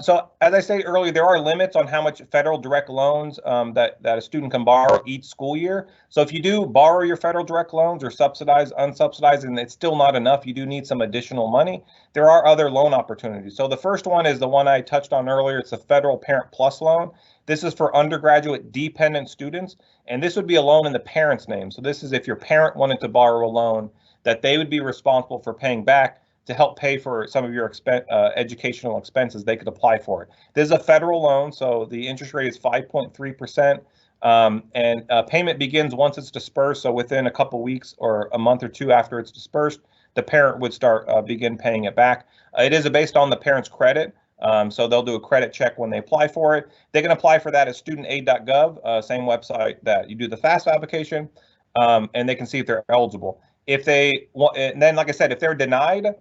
So as I said earlier, there are limits on how much federal direct loans that a student can borrow each school year. So if you do borrow your federal direct loans or subsidized, unsubsidized, and it's still not enough, you do need some additional money, there are other loan opportunities. So the first one is the one I touched on earlier. It's a Federal Parent Plus loan. This is for undergraduate dependent students, and this would be a loan in the parent's name. So this is if your parent wanted to borrow a loan that they would be responsible for paying back to help pay for some of your educational expenses, they could apply for it. This is a federal loan, so the interest rate is 5.3%, and payment begins once it's dispersed. So within a couple weeks or a month or two after it's dispersed, the parent would begin paying it back. It is based on the parent's credit, so they'll do a credit check when they apply for it. They can apply for that at studentaid.gov, same website that you do the FAFSA application, and they can see if they're eligible. If they want, and then like I said, if they're denied,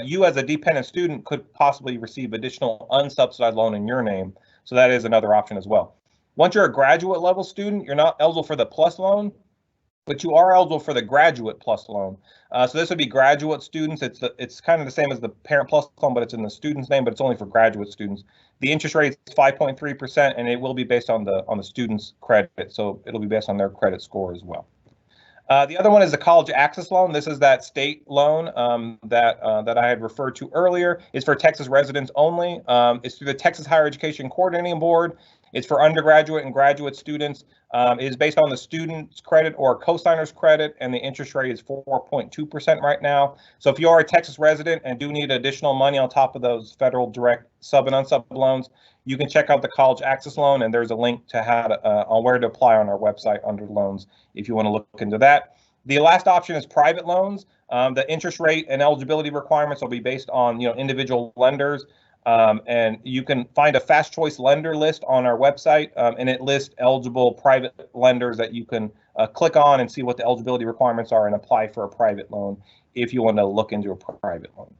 you as a dependent student could possibly receive additional unsubsidized loan in your name. So that is another option as well. Once you're a graduate level student, you're not eligible for the plus loan, but you are eligible for the graduate plus loan. So this would be graduate students. It's kind of the same as the parent plus loan, but it's in the student's name, but it's only for graduate students. The interest rate is 5.3%, and it will be based on the student's credit. So it'll be based on their credit score as well. The other one is the college access loan. This is that state loan that I had referred to earlier. It's for Texas residents only. It's through the Texas Higher Education Coordinating Board. It's for undergraduate and graduate students. It is based on the student's credit or co-signer's credit, and the interest rate is 4.2% right now. So if you are a Texas resident and do need additional money on top of those federal direct sub and unsub loans, you can check out the college access loan, and there's a link to how to, on where to apply on our website under loans if you want to look into that. The last option is private loans. The interest rate and eligibility requirements will be based on individual lenders, and you can find a fast choice lender list on our website, and it lists eligible private lenders that you can click on and see what the eligibility requirements are and apply for a private loan if you want to look into a private loan.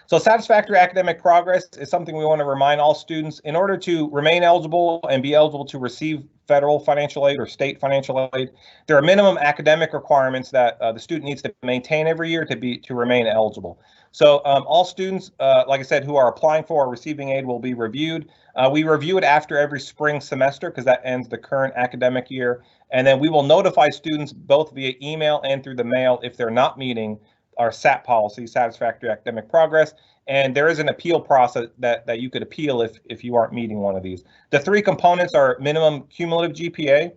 So satisfactory academic progress is something we want to remind all students. In order to remain eligible and be eligible to receive federal financial aid or state financial aid, there are minimum academic requirements that the student needs to maintain every year to remain eligible. So all students, like I said, who are applying for or receiving aid will be reviewed. We review it after every spring semester because that ends the current academic year. And then we will notify students both via email and through the mail if they're not meeting our SAP policy, Satisfactory Academic Progress, and there is an appeal process that you could appeal if you aren't meeting one of these. The three components are minimum cumulative GPA,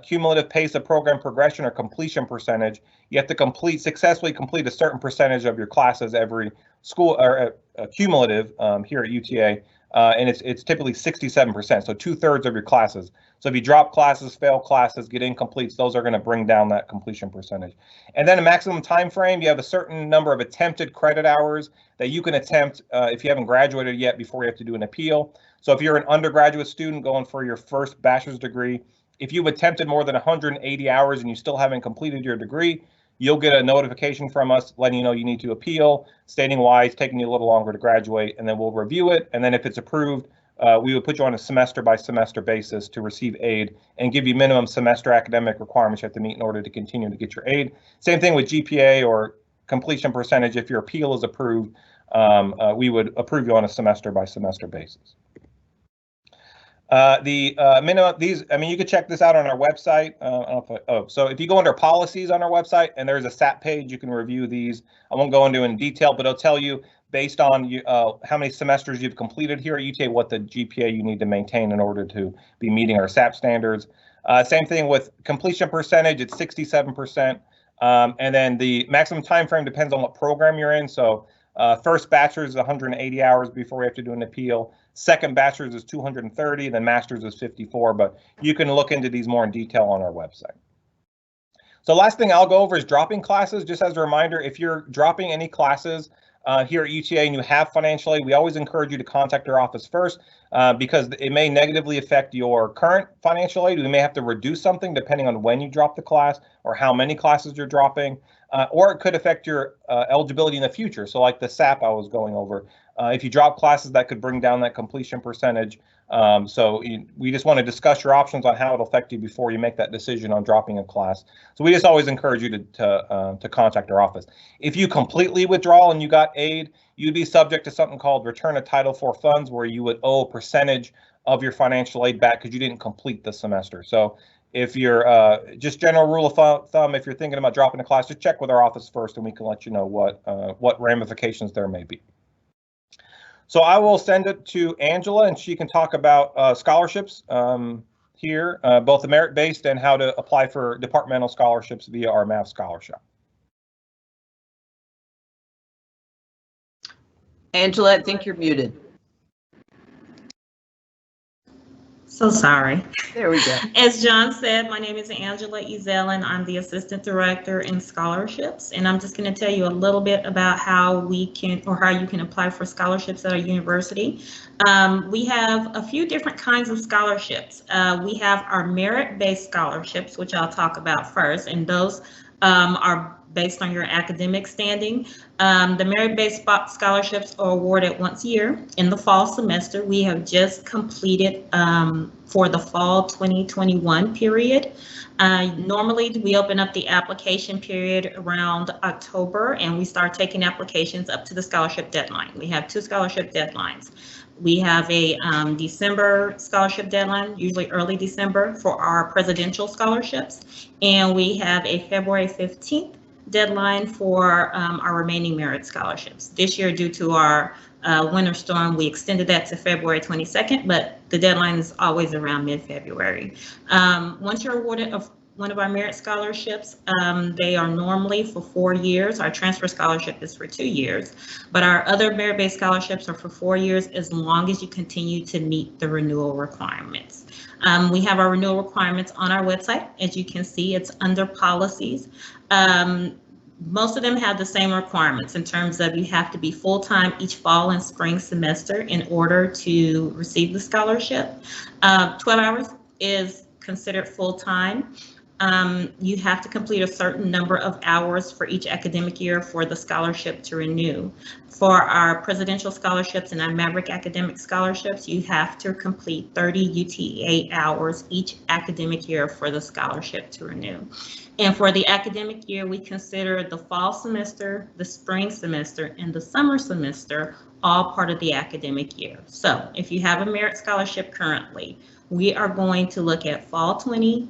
cumulative pace of program progression or completion percentage. You have to successfully complete a certain percentage of your classes every school, or cumulative here at UTA, and it's typically 67%, so 2/3 of your classes. So if you drop classes, fail classes, get incompletes, those are going to bring down that completion percentage. And then a maximum time frame, you have a certain number of attempted credit hours that you can attempt if you haven't graduated yet before you have to do an appeal. So if you're an undergraduate student going for your first bachelor's degree, if you've attempted more than 180 hours and you still haven't completed your degree, you'll get a notification from us letting you know you need to appeal, stating why it's taking you a little longer to graduate, and then we'll review it. And then if it's approved, we would put you on a semester by semester basis to receive aid and give you minimum semester academic requirements you have to meet in order to continue to get your aid. Same thing with GPA or completion percentage. If your appeal is approved, we would approve you on a semester by semester basis. Minimum, you can check this out on our website. So if you go under policies on our website and there's a SAP page, you can review these. I won't go into in detail, but it'll tell you based on how many semesters you've completed here at UTA, what the GPA you need to maintain in order to be meeting our SAP standards. Same thing with completion percentage, it's 67%. And then the maximum time frame depends on what program you're in. So first bachelor's is 180 hours before we have to do an appeal. Second bachelor's is 230, then master's is 54, but you can look into these more in detail on our website. So last thing I'll go over is dropping classes. Just as a reminder, if you're dropping any classes here at UTA and you have financial aid, we always encourage you to contact our office first because it may negatively affect your current financial aid. We may have to reduce something depending on when you drop the class or how many classes you're dropping, or it could affect your eligibility in the future. So like the SAP I was going over. If you drop classes, that could bring down that completion percentage. So we just want to discuss your options on how it'll affect you before you make that decision on dropping a class. So we just always encourage you to contact our office. If you completely withdraw and you got aid, you'd be subject to something called return of Title IV funds, where you would owe a percentage of your financial aid back because you didn't complete the semester. So if you're just general rule of thumb, if you're thinking about dropping a class, just check with our office first, and we can let you know what ramifications there may be. So I will send it to Angela, and she can talk about scholarships here, both the merit-based and how to apply for departmental scholarships via our math scholarship. Angela, I think you're muted. So sorry. There we go. As John said, my name is Angela Ezelll, and I'm the Assistant Director in Scholarships. And I'm just going to tell you a little bit about how we can, or how you can apply for scholarships at our university. We have a few different kinds of scholarships. We have our merit-based scholarships, which I'll talk about first, and those are based on your academic standing. The merit-based scholarships are awarded once a year in the fall semester. We have just completed for the fall 2021 period. Normally we open up the application period around October, and we start taking applications up to the scholarship deadline. We have 2 scholarship deadlines. We have a December scholarship deadline, usually early December, for our presidential scholarships, and we have a February 15th deadline for our remaining merit scholarships. This year, due to our winter storm, we extended that to February 22nd, but the deadline is always around mid-February. Once you're awarded one of our merit scholarships, they are normally for 4 years. Our transfer scholarship is for 2 years, but our other merit-based scholarships are for 4 years as long as you continue to meet the renewal requirements. We have our renewal requirements on our website. As you can see, it's under policies. Most of them have the same requirements in terms of you have to be full-time each fall and spring semester in order to receive the scholarship. 12 hours is considered full-time. You have to complete a certain number of hours for each academic year for the scholarship to renew. For our presidential scholarships and our Maverick academic scholarships, you have to complete 30 UTA hours each academic year for the scholarship to renew. And for the academic year, we consider the fall semester, the spring semester, and the summer semester all part of the academic year. So if you have a merit scholarship currently, we are going to look at fall 20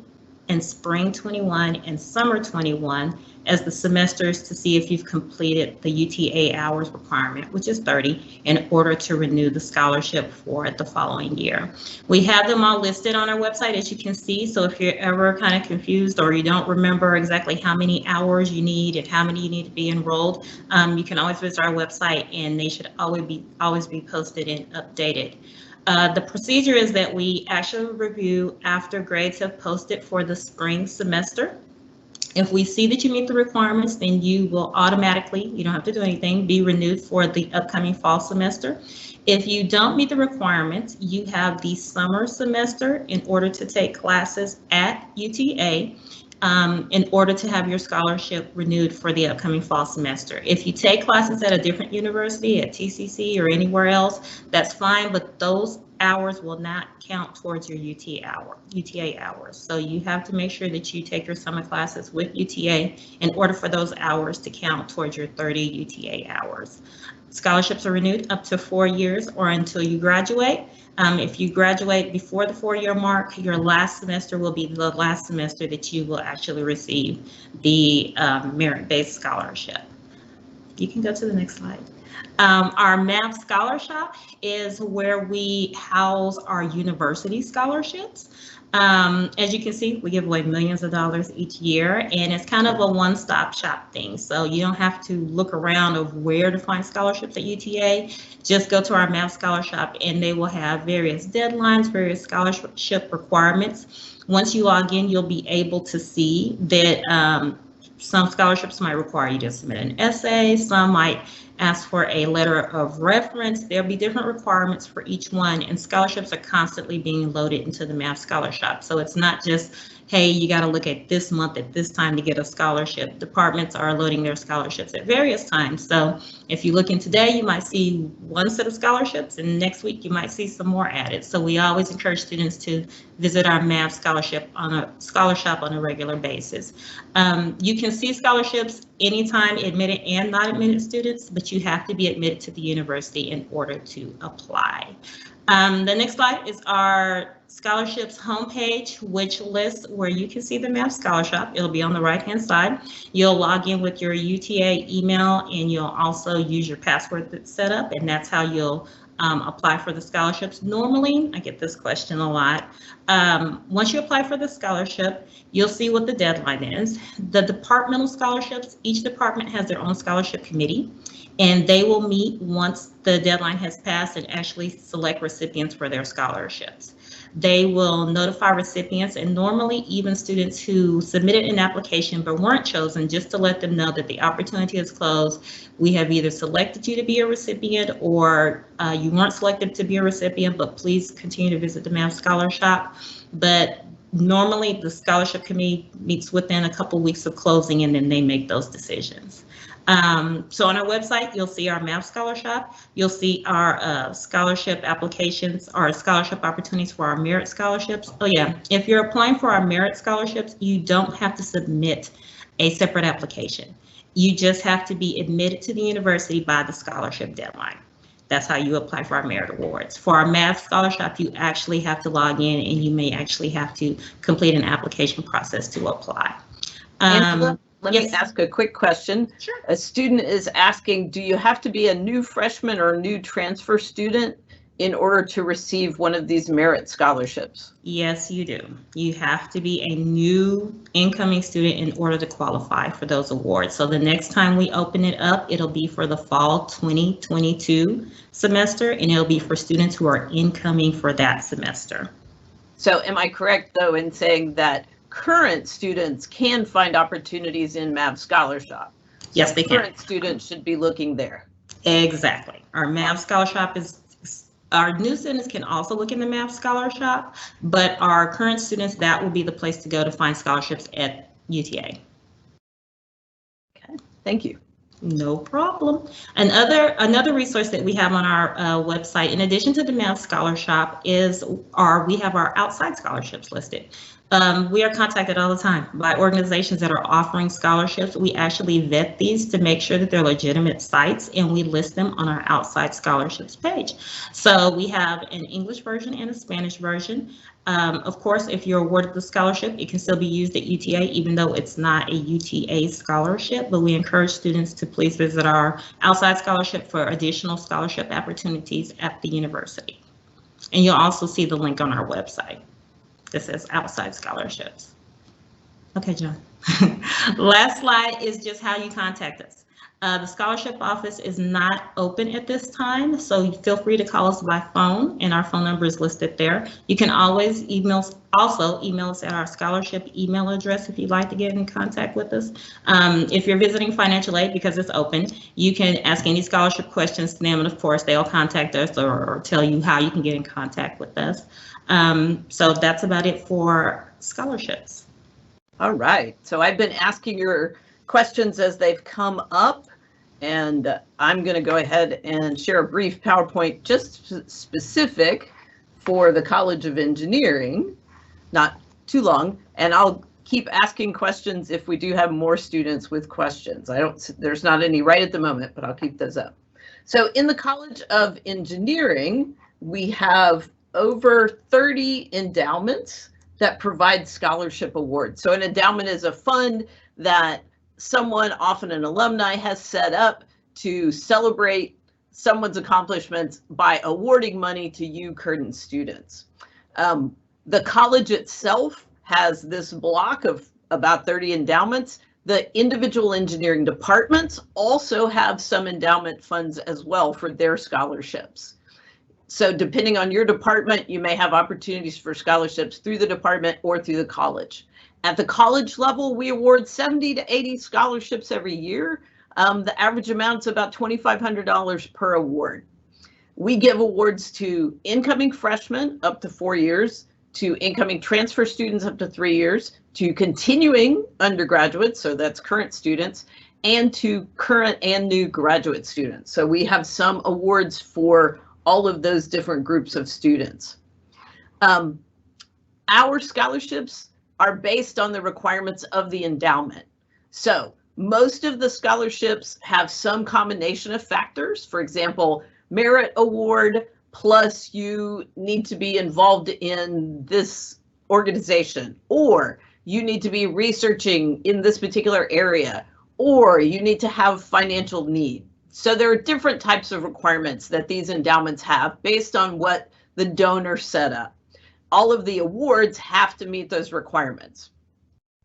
and spring 21 and summer 21 as the semesters to see if you've completed the UTA hours requirement, which is 30, in order to renew the scholarship for the following year. We have them all listed on our website, as you can see. So if you're ever kind of confused or you don't remember exactly how many hours you need and how many you need to be enrolled, you can always visit our website, and they should always be posted and updated. The procedure is that we actually review after grades have posted for the spring semester. If we see that you meet the requirements, then you will automatically, you don't have to do anything, be renewed for the upcoming fall semester. If you don't meet the requirements, you have the summer semester in order to take classes at UTA in order to have your scholarship renewed for the upcoming fall semester. If you take classes at a different university, at TCC or anywhere else, that's fine, but those hours will not count towards your UTA hours. So you have to make sure that you take your summer classes with UTA in order for those hours to count towards your 30 UTA hours. Scholarships are renewed up to 4 years or until you graduate. If you graduate before the 4-year mark, your last semester will be the last semester that you will actually receive the merit-based scholarship. You can go to the next slide. Our math scholarship is where we house our university scholarships. As you can see, we give away millions of dollars each year, and it's kind of a one-stop shop thing. So you don't have to look around of where to find scholarships at UTA. Just go to our math scholarship, and they will have various deadlines, various scholarship requirements. Once you log in, you'll be able to see that some scholarships might require you to submit an essay. Some might ask for a letter of reference. There'll be different requirements for each one, and scholarships are constantly being loaded into the Math Scholarship. So it's not just, hey, you got to look at this month at this time to get a scholarship. Departments are loading their scholarships at various times. So if you look in today, you might see one set of scholarships, and next week you might see some more added. So we always encourage students to visit our Math Scholarship on a regular basis. You can see scholarships anytime, admitted and not admitted students, but you have to be admitted to the university in order to apply. The next slide is our scholarships homepage, which lists where you can see the Math Scholarship. It'll be on the right-hand side. You'll log in with your UTA email, and you'll also use your password that's set up, and that's how you'll apply for the scholarships. Normally, I get this question a lot. Once you apply for the scholarship, you'll see what the deadline is. The departmental scholarships, each department has their own scholarship committee, and they will meet once the deadline has passed and actually select recipients for their scholarships. They will notify recipients, and normally even students who submitted an application but weren't chosen, just to let them know that the opportunity is closed. We have either selected you to be a recipient, or you weren't selected to be a recipient, but please continue to visit the Math Scholarship. But normally the scholarship committee meets within a couple weeks of closing, and then they make those decisions. So on our website, you'll see our Math Scholarship. You'll see our scholarship applications, our scholarship opportunities for our merit scholarships. Oh yeah, if you're applying for our merit scholarships, you don't have to submit a separate application. You just have to be admitted to the university by the scholarship deadline. That's how you apply for our merit awards. For our Math Scholarship, you actually have to log in, and you may actually have to complete an application process to apply. Angela, let yes. me ask a quick question. Sure. A student is asking, do you have to be a new freshman or new transfer student in order to receive one of these merit scholarships? Yes, you do. You have to be a new incoming student in order to qualify for those awards. So the next time we open it up, it'll be for the fall 2022 semester, and it'll be for students who are incoming for that semester. So am I correct, though, in saying that current students can find opportunities in Math Scholarship? Yes, they can. Current students should be looking there. Exactly. Our Math Scholarship is, our new students can also look in the Math Scholarship, but our current students, that will be the place to go to find scholarships at UTA. Okay, thank you. No problem. Another resource that we have on our website, in addition to the Math Scholarship, is we have our outside scholarships listed. We are contacted all the time by organizations that are offering scholarships. We actually vet these to make sure that they're legitimate sites, and we list them on our outside scholarships page. So we have an English version and a Spanish version. Of course, if you're awarded the scholarship, it can still be used at UTA, even though it's not a UTA scholarship, but we encourage students to please visit our outside scholarship for additional scholarship opportunities at the university. And you'll also see the link on our website. This says outside scholarships. Okay, John. Last slide is just how you contact us. The scholarship office is not open at this time, so feel free to call us by phone, and our phone number is listed there. You can always email us at our scholarship email address if you'd like to get in contact with us. If you're visiting financial aid, because it's open, you can ask any scholarship questions to them, and of course they'll contact us or tell you how you can get in contact with us. So that's about it for scholarships. All right, so I've been asking your questions as they've come up, and I'm going to go ahead and share a brief PowerPoint just specific for the College of Engineering, not too long, and I'll keep asking questions if we do have more students with questions. There's not any right at the moment, but I'll keep those up. So in the College of Engineering, we have over 30 endowments that provide scholarship awards. So an endowment is a fund that someone, often an alumni, has set up to celebrate someone's accomplishments by awarding money to you current students. The college itself has this block of about 30 endowments. The individual engineering departments also have some endowment funds as well for their scholarships. So depending on your department, you may have opportunities for scholarships through the department or through the college. At the college level, we award 70 to 80 scholarships every year. The average amount is about $2,500 per award. We give awards to incoming freshmen up to 4 years, to incoming transfer students up to 3 years, to continuing undergraduates, so that's current students, and to current and new graduate students. So we have some awards for all of those different groups of students. Our scholarships are based on the requirements of the endowment. So most of the scholarships have some combination of factors. For example, merit award, plus you need to be involved in this organization, or you need to be researching in this particular area, or you need to have financial need. So there are different types of requirements that these endowments have based on what the donor set up. All of the awards have to meet those requirements.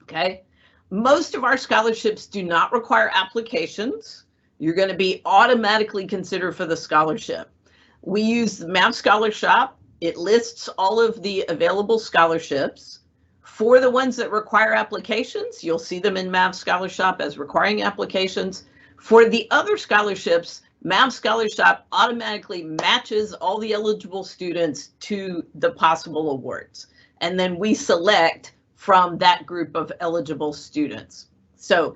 Okay. Most of our scholarships do not require applications. You're going to be automatically considered for the scholarship. We use the Mav Scholar Shop. It lists all of the available scholarships. For the ones that require applications, you'll see them in Mav Scholar Shop as requiring applications. For the other scholarships, Mav Scholar Shop automatically matches all the eligible students to the possible awards. And then we select from that group of eligible students. So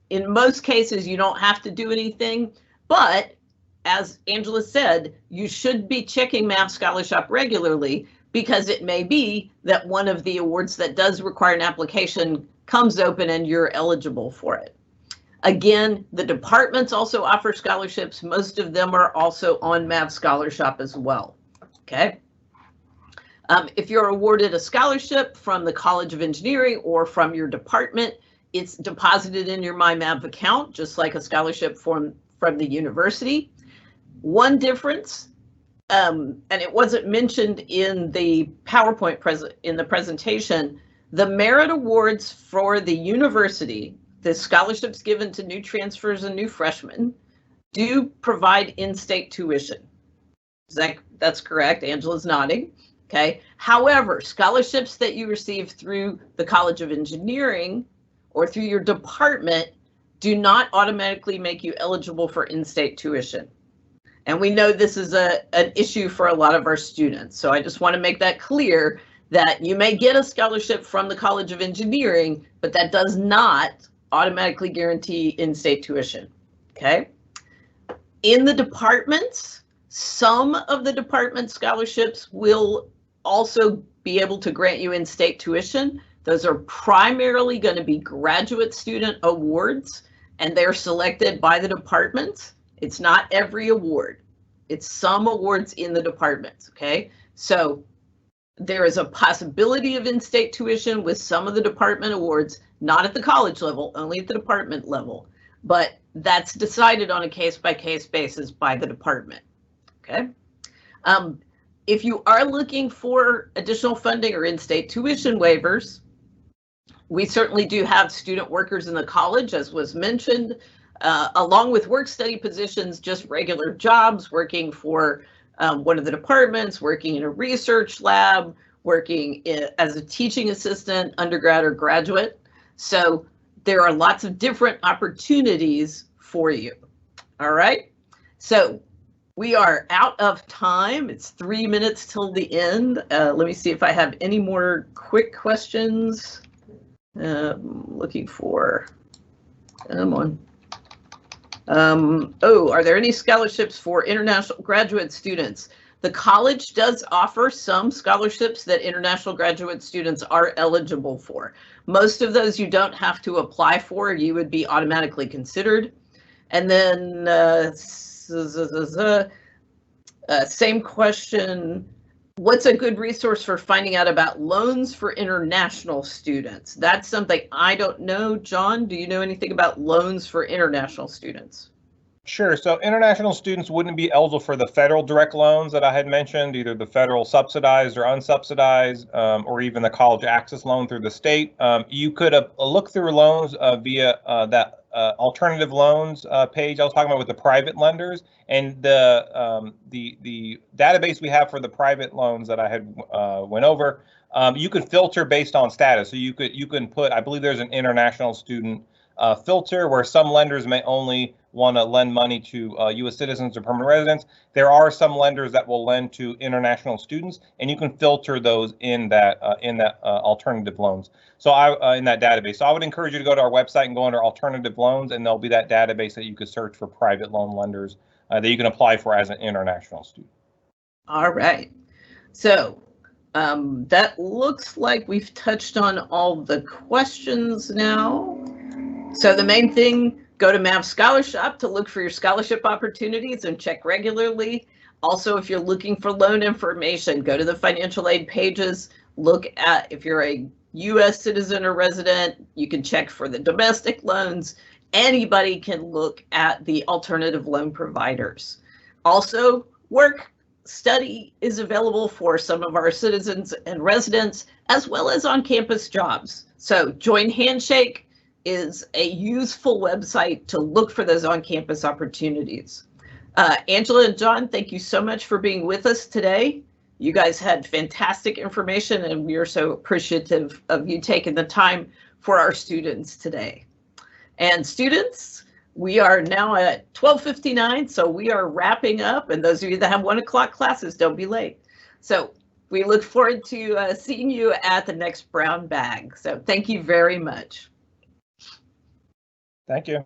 in most cases, you don't have to do anything, but as Angela said, you should be checking Mav Scholar Shop regularly, because it may be that one of the awards that does require an application comes open and you're eligible for it. Again, the departments also offer scholarships. Most of them are also on Mav Scholar Shop as well. Okay. If you're awarded a scholarship from the College of Engineering or from your department, it's deposited in your MyMav account, just like a scholarship from the university. One difference, and it wasn't mentioned in the PowerPoint presentation, the merit awards for the university, the scholarships given to new transfers and new freshmen, do provide in-state tuition. That's correct. Angela's nodding. Okay. However, scholarships that you receive through the College of Engineering or through your department do not automatically make you eligible for in-state tuition. And we know this is an issue for a lot of our students. So I just want to make that clear that you may get a scholarship from the College of Engineering, but that does not automatically guarantee in-state tuition. Okay. In the departments, some of the department scholarships will also be able to grant you in-state tuition. Those are primarily going to be graduate student awards, and they're selected by the departments. It's not every award. It's some awards in the departments, okay? So there is a possibility of in-state tuition with some of the department awards, not at the college level, only at the department level, but that's decided on a case-by-case basis by the department, okay? If you are looking for additional funding or in-state tuition waivers, we certainly do have student workers in the college, as was mentioned, along with work-study positions, just regular jobs, working for one of the departments, working in a research lab, working as a teaching assistant, undergrad or graduate. So there are lots of different opportunities for you. All right, so we are out of time. It's 3 minutes till the end. Let me see if I have any more quick questions. Looking for, come on. Are there any scholarships for international graduate students? The college does offer some scholarships that international graduate students are eligible for. Most of those you don't have to apply for, you would be automatically considered. And then same question, what's a good resource for finding out about loans for international students? That's something I don't know. John, do you know anything about loans for international students? Sure. So international students wouldn't be eligible for the federal direct loans that I had mentioned, either the federal subsidized or unsubsidized, or even the college access loan through the state. You could look through loans via that alternative loans page I was talking about with the private lenders, and the database we have for the private loans that I had went over. You could filter based on status. So you can put, I believe there's an international student filter where some lenders may only want to lend money to U.S. citizens or permanent residents. There are some lenders that will lend to international students, and you can filter those in that alternative loans. So in that database. So I would encourage you to go to our website and go under alternative loans, and there'll be that database that you could search for private loan lenders that you can apply for as an international student. All right. So that looks like we've touched on all the questions now. So the main thing, go to MAV Scholarship to look for your scholarship opportunities and check regularly. Also, if you're looking for loan information, go to the financial aid pages. Look at if you're a U.S. citizen or resident, you can check for the domestic loans. Anybody can look at the alternative loan providers. Also, Workstudy is available for some of our citizens and residents, as well as on-campus jobs. So Join Handshake is a useful website to look for those on-campus opportunities. Angela and John, thank you so much for being with us today. You guys had fantastic information, and we are so appreciative of you taking the time for our students today. And students, we are now at 12:59, so we are wrapping up, and those of you that have 1 o'clock classes, don't be late. So we look forward to seeing you at the next brown bag. So thank you very much. Thank you.